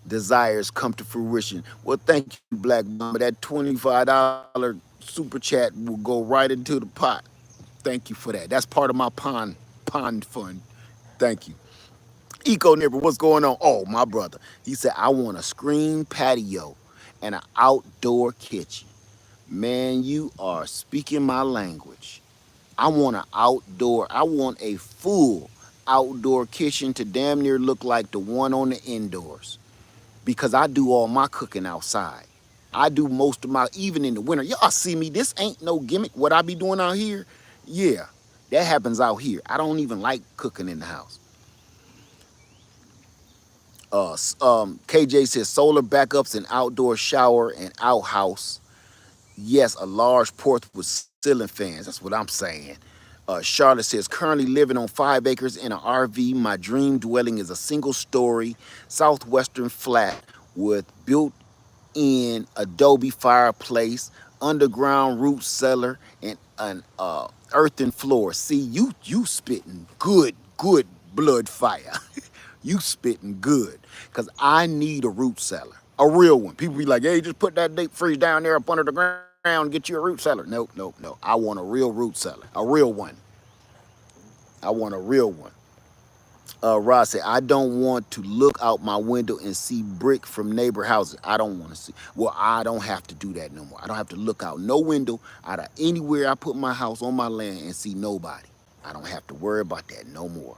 desires come to fruition. Well, thank you, Black Bomber. That $25 super chat will go right into the pot. Thank you for that. That's part of my pond fund. Thank you. Eco Neighbor, what's going on? Oh, my brother. He said, I want a screen patio and an outdoor kitchen. Man, you are speaking my language. I want a full outdoor kitchen to damn near look like the one on the indoors. Because I do all my cooking outside. I do most of my, even in the winter. Y'all see me, this ain't no gimmick. What I be doing out here, yeah, that happens out here. I don't even like cooking in the house. KJ says solar backups and outdoor shower and outhouse. Yes, a large porch with ceiling fans. That's what I'm saying. Charlotte says currently living on 5 acres in an RV. My dream dwelling is a single story southwestern flat with built-in adobe fireplace, underground root cellar, and an earthen floor. See, you spitting good blood fire. You spitting good. Cause I need a root cellar. A real one. People be like, hey, just put that deep freeze down there up under the ground and get you a root cellar. Nope, nope, no. I want a real root cellar. A real one. I want a real one. Rod said, I don't want to look out my window and see brick from neighbor houses. I don't want to see. Well, I don't have to do that no more. I don't have to look out no window out of anywhere I put my house on my land and see nobody. I don't have to worry about that no more.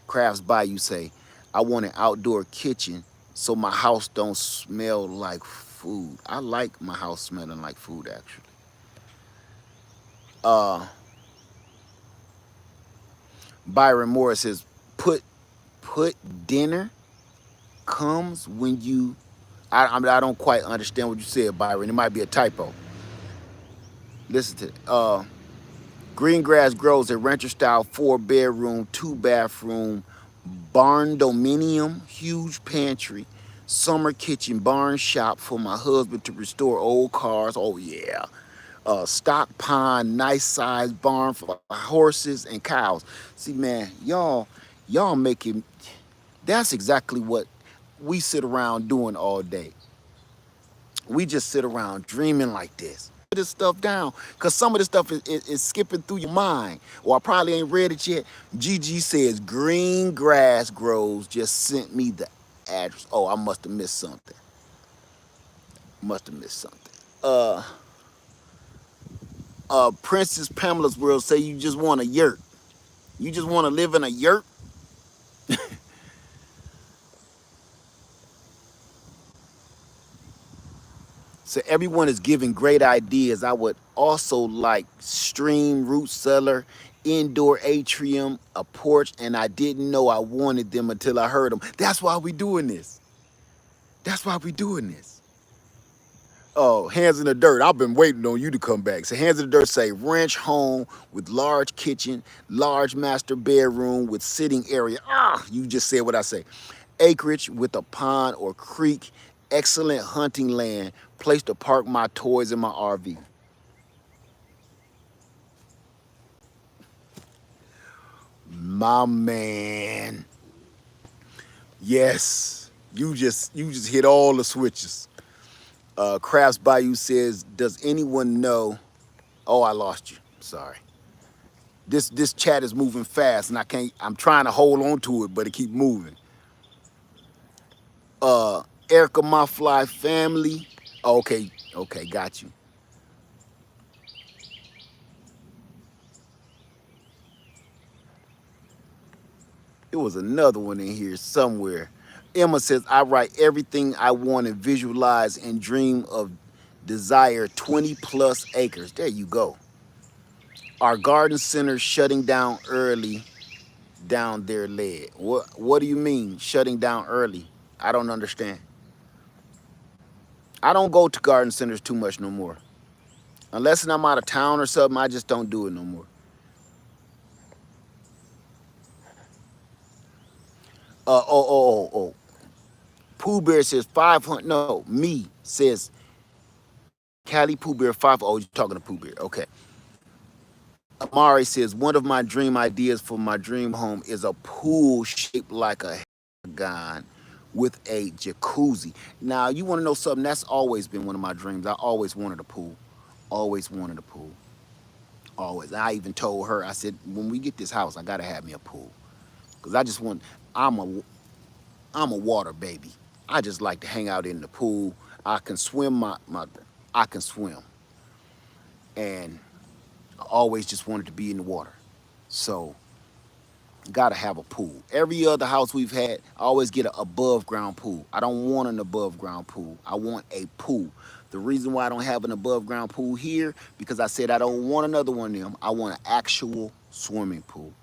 Crafts by you say, I want an outdoor kitchen so my house don't smell like food. I like my house smelling like food actually. Uh, Byron Morris says, put dinner comes when you. I don't quite understand what you said, Byron. It might be a typo. Listen to green grass grows a rancher style 4-bedroom, 2-bathroom barn dominium, huge pantry, summer kitchen, barn shop for my husband to restore old cars. Oh yeah. Stock pond, nice sized barn for horses and cows. See, man, y'all making. That's exactly what we sit around doing all day. We just sit around dreaming like this. This stuff down, because some of this stuff is skipping through your mind. Or I probably ain't read it yet. Gigi says green grass grows. Just sent me the address. Oh, I must have missed something. Must have missed something. Princess Pamela's World say you just want a yurt. You just want to live in a yurt. So everyone is giving great ideas. I would also like stream, root cellar, indoor atrium, a porch, and I didn't know I wanted them until I heard them. That's why we doing this. That's why we doing this. Oh, Hands in the Dirt. I've been waiting on you to come back. So Hands in the Dirt say ranch home with large kitchen, large master bedroom with sitting area. Ah, you just said what I say. Acreage with a pond or creek, excellent hunting land, place to park my toys in my RV. My man. Yes. You just hit all the switches. Crafts Bayou says, does anyone know? Oh, I lost you. Sorry. This chat is moving fast and I can't, I'm trying to hold on to it, but it keep moving. Erica My Fly family. Okay, okay, got you. It was another one in here somewhere. Emma says, I write everything I want and visualize and dream of desire 20 plus acres. There you go. Our garden center shutting down early down their leg. What do you mean shutting down early? I don't understand. I don't go to garden centers too much no more. Unless I'm out of town or something, I just don't do it no more. Oh. Pooh Bear says 500. No, me says Cali Pooh Bear 5. Oh, you're talking to Pooh Bear. Okay. Amari says one of my dream ideas for my dream home is a pool shaped like a hexagon with a jacuzzi. Now, you want to know something? That's always been one of my dreams. I always wanted a pool. Always wanted a pool. Always. I even told her, I said, when we get this house, I gotta have me a pool. Cause I just want, I'm a I'm a water baby. I just like to hang out in the pool. I can swim I can swim. And I always just wanted to be in the water. So gotta have a pool. Every other house we've had, I always get an above ground pool. I don't want an above ground pool. I want a pool. The reason why I don't have an above ground pool here, because I said I don't want another one of them. I want an actual swimming pool.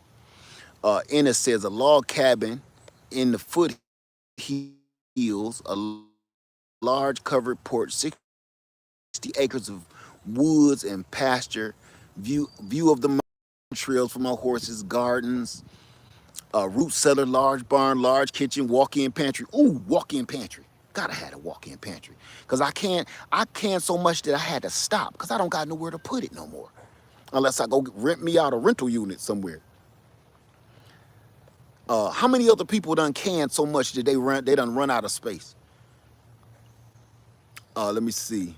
Ennis says a log cabin in the foothills, a large covered porch, 60 acres of woods and pasture, view of the mountain trails for my horses, gardens, root cellar, large barn, large kitchen, walk-in pantry. Ooh, walk-in pantry. Gotta have a walk-in pantry. Cause I can't so much that I had to stop because I don't got nowhere to put it no more. Unless I go rent me out a rental unit somewhere. How many other people done canned so much that they done run out of space? Let me see.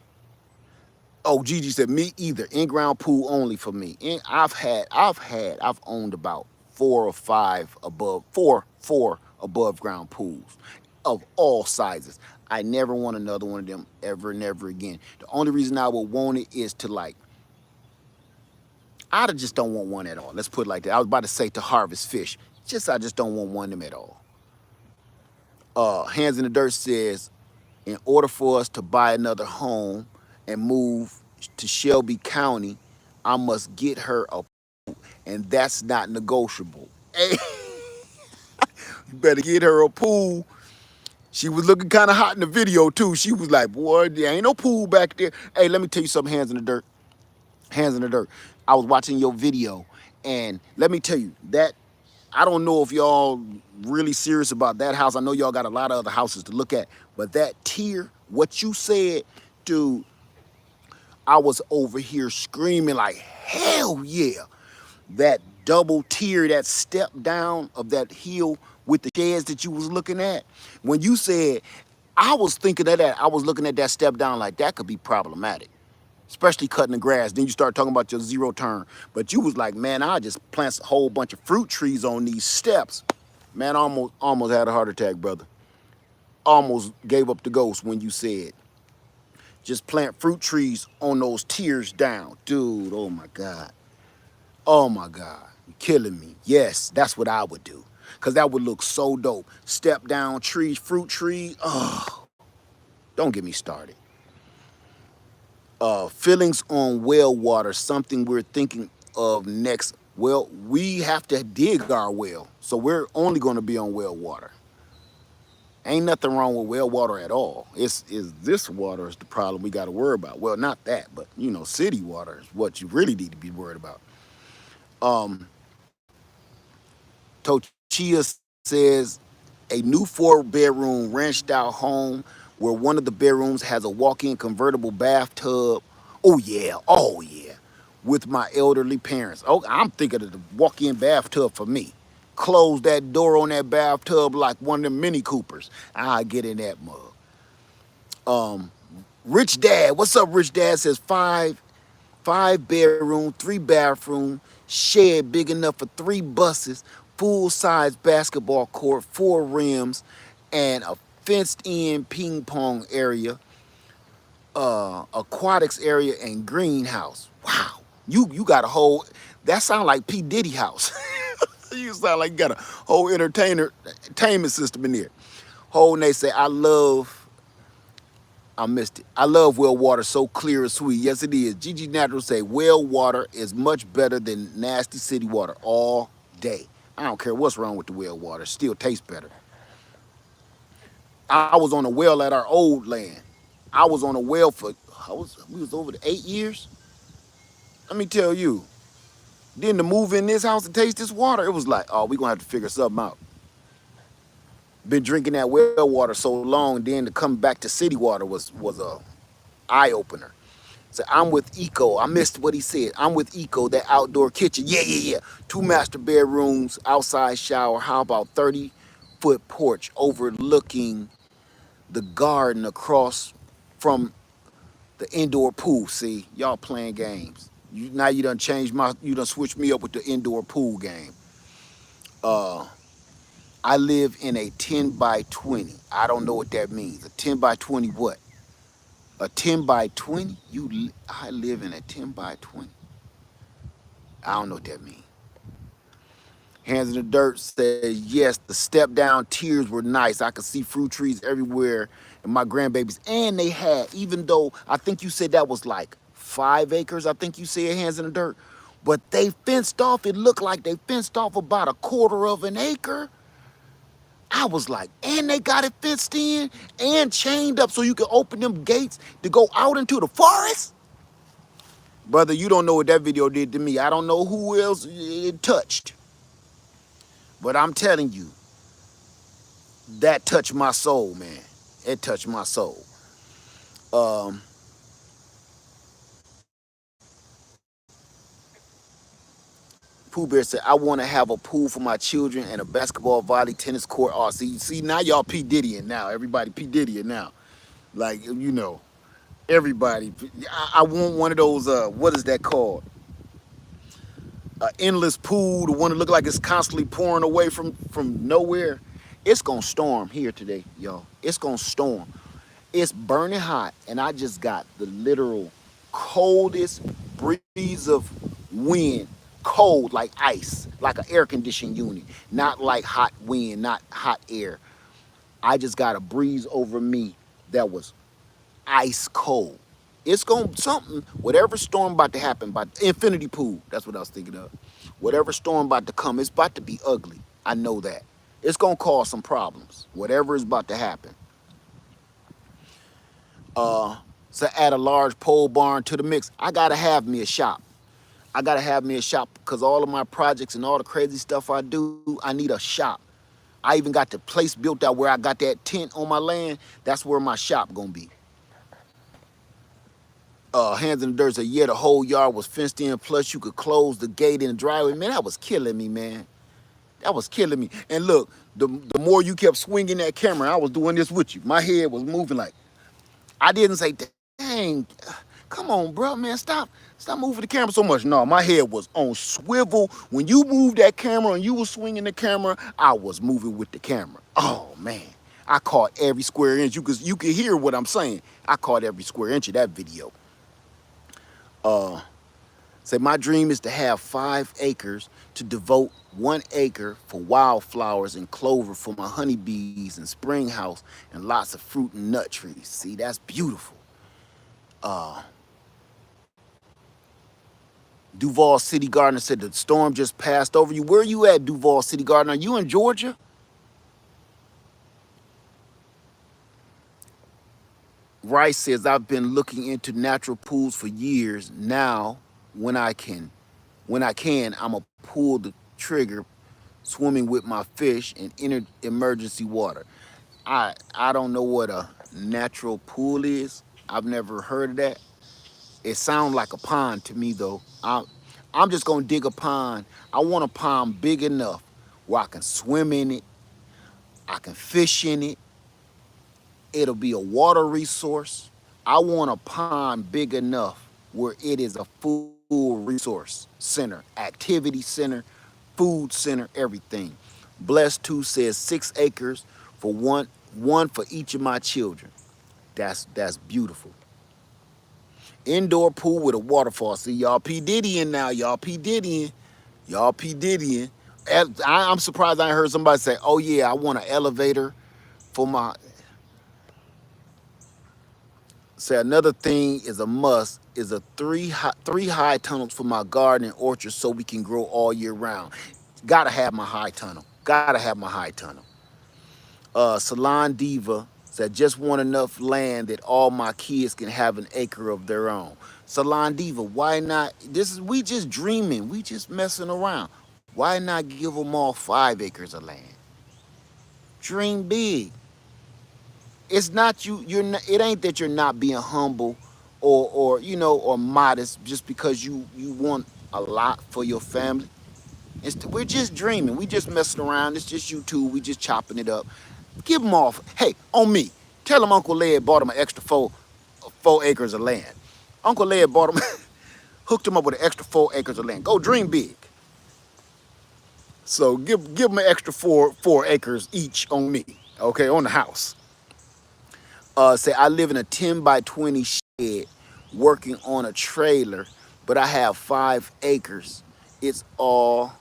Oh, Gigi said me either. In-ground pool only for me. And I've owned about four above ground pools of all sizes. I never want another one of them ever, never again. The only reason I would want it is to like, I just don't want one at all. Let's put it like that. I was about to say to harvest fish. I just don't want one of them at all. Hands in the Dirt says, in order for us to buy another home and move to Shelby County, I must get her a, and that's not negotiable. Hey, you better get her a pool. She was looking kind of hot in the video too. She was like, boy, there ain't no pool back there. Hey, let me tell you something, Hands in the Dirt. Hands in the Dirt. I was watching your video, and let me tell you, that I don't know if y'all really serious about that house. I know y'all got a lot of other houses to look at, but that tier, what you said, dude, I was over here screaming like, hell yeah. That double tier, that step down of that hill with the sheds that you was looking at. When you said, I was thinking of that, I was looking at that step down like that could be problematic, especially cutting the grass. Then you start talking about your zero turn. But you was like, man, I just plant a whole bunch of fruit trees on these steps. Man, almost had a heart attack, brother. Almost gave up the ghost when you said, just plant fruit trees on those tiers down. Dude, oh my God. Oh my God, you're killing me. Yes, that's what I would do. Cause that would look so dope. Step down trees, fruit tree. Oh, don't get me started. Feelings on well water, something we're thinking of next. Well, we have to dig our well, so we're only going to be on well water. Ain't nothing wrong with well water at all. It's is this water is the problem we got to worry about. Well, not that, but city water is what you really need to be worried about. Um, Tochia says a new 4-bedroom ranched out home where one of the bedrooms has a walk-in convertible bathtub. Oh yeah, oh yeah, with my elderly parents. Oh, I'm thinking of the walk-in bathtub for me. Close that door on that bathtub like one of them Mini Coopers. I get in that mug. Rich Dad, what's up? Rich Dad says five bedroom, 3 bathroom, shed big enough for 3 buses, full size basketball court, 4 rims, and a fenced in ping pong area, aquatics area, and greenhouse. Wow, you got a whole. That sound like P Diddy house. You sound like you got a whole entertainment system in there. Whole and they say I missed it. I love well water, so clear and sweet. Yes, it is. Gigi Natural say well water is much better than nasty city water all day. I don't care what's wrong with the well water. It still tastes better. I was on a well at our old land. I was on a well for we was over the 8 years. Let me tell you. Then to move in this house and taste this water, it was like, oh, we gonna have to figure something out. Been drinking that well water so long, then to come back to city water was a eye opener. So I'm with Eco. I missed what he said. I'm with Eco, that outdoor kitchen. Yeah, yeah, yeah. 2 master bedrooms, outside shower. How about 30-foot porch overlooking the garden across from the indoor pool? See, y'all playing games. Now you done switched me up with the indoor pool game. I live in a 10 by 20. I don't know what that means. A 10 by 20 what? A 10 by 20? I live in a 10 by 20. I don't know what that means. Hands in the Dirt says, yes, the step down tiers were nice. I could see fruit trees everywhere and my grandbabies. And they had, even though I think you said that was like 5 acres, I think you said, Hands in the Dirt. But they fenced off, it looked like they fenced off about a quarter of an acre. I was like, and they got it fenced in and chained up so you can open them gates to go out into the forest. Brother, you don't know what that video did to me. I don't know who else it touched. But I'm telling you, that touched my soul, man. It touched my soul. Um, Pooh Bear said, I want to have a pool for my children and a basketball, volley, tennis court. Oh, see, now y'all P. Diddying now. Everybody P. Diddying now. Like, everybody. I want one of those, what is that called? Endless pool, the one that look like it's constantly pouring away from nowhere. It's gonna storm here today, y'all. It's gonna storm. It's burning hot, and I just got the literal coldest breeze of wind, cold like ice, like an air conditioning unit, not like hot wind, not hot air. I just got a breeze over me that was ice cold. It's gonna something, whatever storm about to happen, by infinity pool, that's what I was thinking of. Whatever storm about to come, it's about to be ugly. I know that. It's gonna cause some problems. Whatever is about to happen. So add a large pole barn to the mix. I gotta have me a shop. I gotta have me a shop because all of my projects and all the crazy stuff I do, I need a shop. I even got the place built out where I got that tent on my land. That's where my shop gonna be. Hands in the Dirt said, yeah, the whole yard was fenced in, plus you could close the gate in the driveway. Man, that was killing me, man. That was killing me. And look, the more you kept swinging that camera, I was doing this with you. My head was moving like, I didn't say, dang, come on, bro, man, stop moving the camera so much. No, my head was on swivel. When you moved that camera and you were swinging the camera, I was moving with the camera. Oh, man. I caught every square inch. You could hear what I'm saying. I caught every square inch of that video. Say my dream is to have 5 acres to devote 1 acre for wildflowers and clover for my honeybees and spring house and lots of fruit and nut trees. See, that's beautiful. Duval City Gardener said the storm just passed over you. Where are you at, Duval City Gardener? Are you in Georgia? Rice says, I've been looking into natural pools for years. Now, when I can, I'ma pull the trigger, swimming with my fish in emergency water. I don't know what a natural pool is. I've never heard of that. It sounds like a pond to me though. I'm just gonna dig a pond. I want a pond big enough where I can swim in it, I can fish in it. It'll be a water resource. I want a pond big enough where it is a full resource center, activity center, food center, everything. Blessed 2 says 6 acres for one for each of my children. That's beautiful. Indoor pool with a waterfall. See, y'all P. Diddy now. Y'all P. Diddy. Y'all P. Diddy. I'm surprised I heard somebody say, oh yeah, I want an elevator for my. Say another thing is a must is a three high tunnels for my garden and orchard so we can grow all year round. Gotta have my high tunnel. Gotta have my high tunnel. Salon Diva said just want enough land that all my kids can have an acre of their own. Salon Diva, why not? We just dreaming. We just messing around. Why not give them all 5 acres of land? Dream big. It's not you. You're not. It ain't that you're not being humble, or or modest just because you want a lot for your family. We're just dreaming. We just messing around. It's just you two. We just chopping it up. Give them off. Hey, on me. Tell them Uncle Led bought him an extra 4 acres of land. Uncle Led bought him, hooked him up with an extra 4 acres of land. Go dream big. So give them an extra 4 acres each on me. Okay, on the house. Say I live in a 10 by 20 shed, working on a trailer, but I have 5 acres. It's all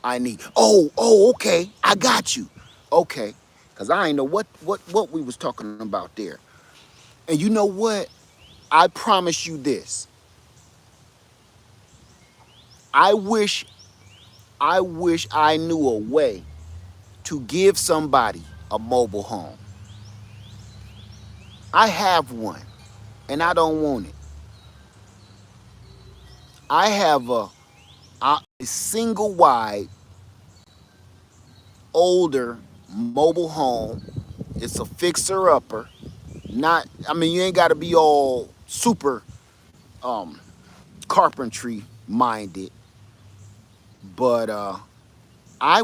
I need. Okay. I got you. Okay. Cause I ain't know what we was talking about there. And you know what? I promise you this. I wish I knew a way to give somebody a mobile home. I have one and I don't want it. I have a single wide older mobile home. It's a fixer upper. Not, I mean, you ain't got to be all super um, carpentry minded, but I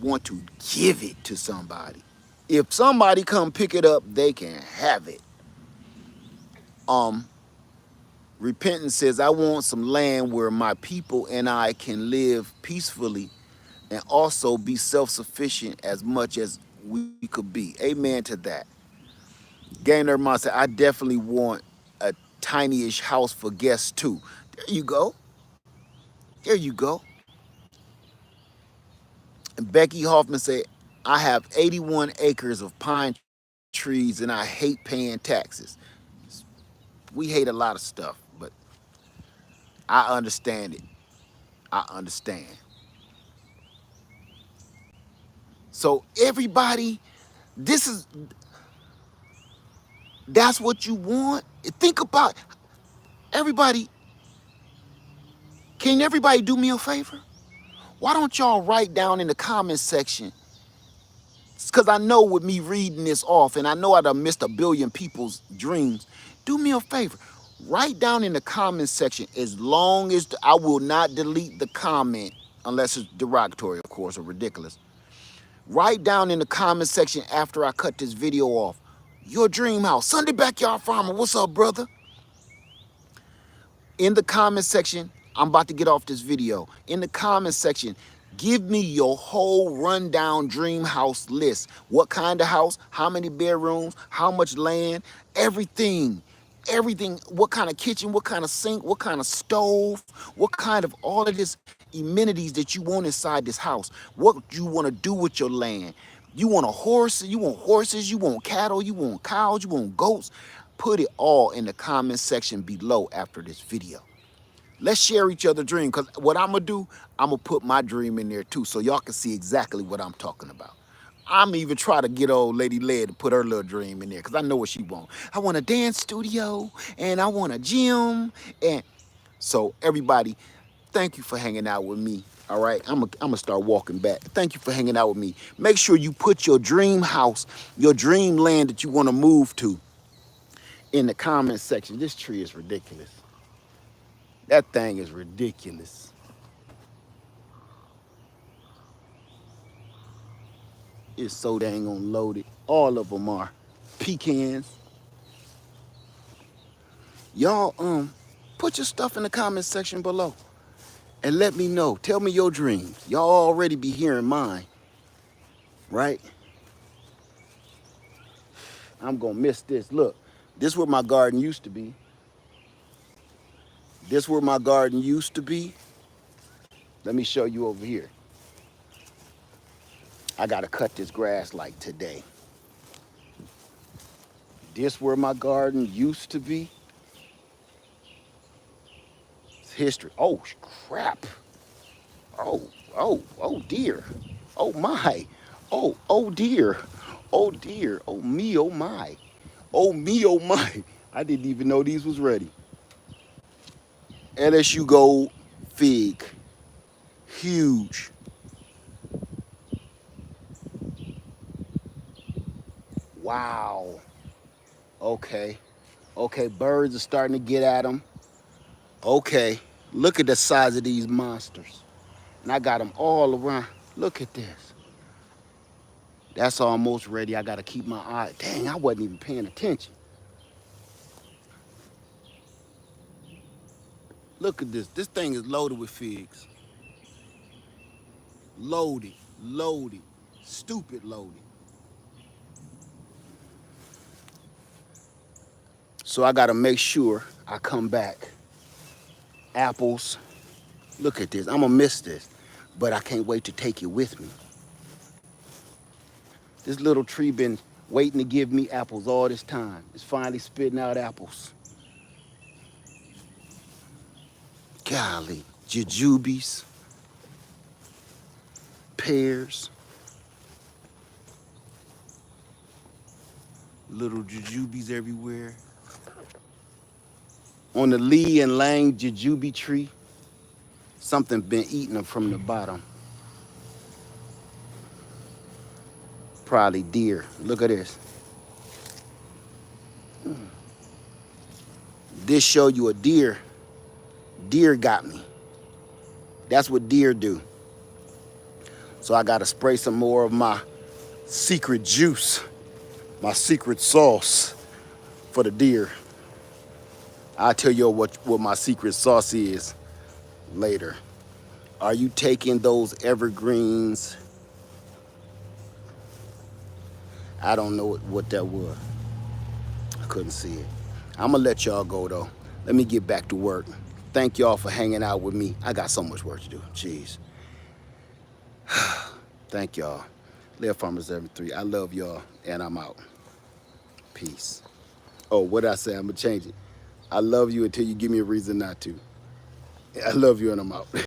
want to give it to somebody. If somebody come pick it up, they can have it. Um, Repentance says, I want some land where my people and I can live peacefully and also be self-sufficient as much as we could be. Amen to that. Gainer Mom said, I definitely want a tiny-ish house for guests too. There you go. There you go. And Becky Hoffman said, I have 81 acres of pine trees and I hate paying taxes. We hate a lot of stuff, but I understand it. I understand. So everybody, this is that's what you want. Think about everybody. Can everybody do me a favor? Why don't y'all write down in the comment section? Because I know with me reading this off, and I know I done missed a billion people's dreams. Do me a favor. Write down in the comment section, as long as I will not delete the comment unless it's derogatory, of course, or ridiculous. Write down in the comment section after I cut this video off, your dream house. Sunday Backyard Farmer, what's up, brother? In the comment section, I'm about to get off this video. In the comment section, give me your whole rundown dream house list. What kind of house, how many bedrooms, how much land, everything. Everything, what kind of kitchen, what kind of sink, what kind of stove, what kind of all of this amenities that you want inside this house. What you want to do with your land. You want a horse, you want horses, you want cattle, you want cows, you want goats. Put it all in the comment section below after this video. Let's share each other dream. Cause what I'm gonna do, I'm gonna put my dream in there too, so y'all can see exactly what I'm talking about. I'm even try to get old Lady Led to put her little dream in there, cause I know what she want. I want a dance studio, and I want a gym, and so everybody, thank you for hanging out with me. All right, I'm gonna start walking back. Thank you for hanging out with me. Make sure you put your dream house, your dream land that you want to move to, in the comment section. This tree is ridiculous. That thing is ridiculous. It's so dang on loaded. All of them are pecans. Y'all, put your stuff in the comment section below and let me know. Tell me your dreams. Y'all already be hearing mine, right? I'm gonna miss this. Look, this where my garden used to be. This where my garden used to be. Let me show you over here. I gotta cut this grass like today. This where my garden used to be. It's history. Oh crap. Oh dear. Oh my. Oh dear. Oh dear. Oh me, oh my. Oh me, oh my. I didn't even know these was ready. LSU Gold fig. Huge. Wow. Okay. Okay, birds are starting to get at them. Okay. Look at the size of these monsters. And I got them all around. Look at this. That's almost ready. I got to keep my eye. Dang, I wasn't even paying attention. Look at this. This thing is loaded with figs. Loaded, loaded, stupid loaded. So I got to make sure I come back. Apples. Look at this. I'm going to miss this, but I can't wait to take it with me. This little tree been waiting to give me apples all this time. It's finally spitting out apples. Golly, jujubes, pears, little jujubes everywhere. On the Lee and Lang jujube tree, something been eating them from the bottom. Probably deer. Look at this. This show you a deer. Deer got me. That's what deer do. So I gotta spray some more of my secret juice, my secret sauce for the deer. I'll tell you what my secret sauce is later. Are you taking those evergreens? I don't know what that was. I couldn't see it. I'm gonna let y'all go though. Let me get back to work. Thank y'all for hanging out with me. I got so much work to do. Jeez. Thank y'all. Live Farmer 73. I love y'all, and I'm out. Peace. Oh, what did I say? I'm gonna change it. I love you until you give me a reason not to. I love you, and I'm out.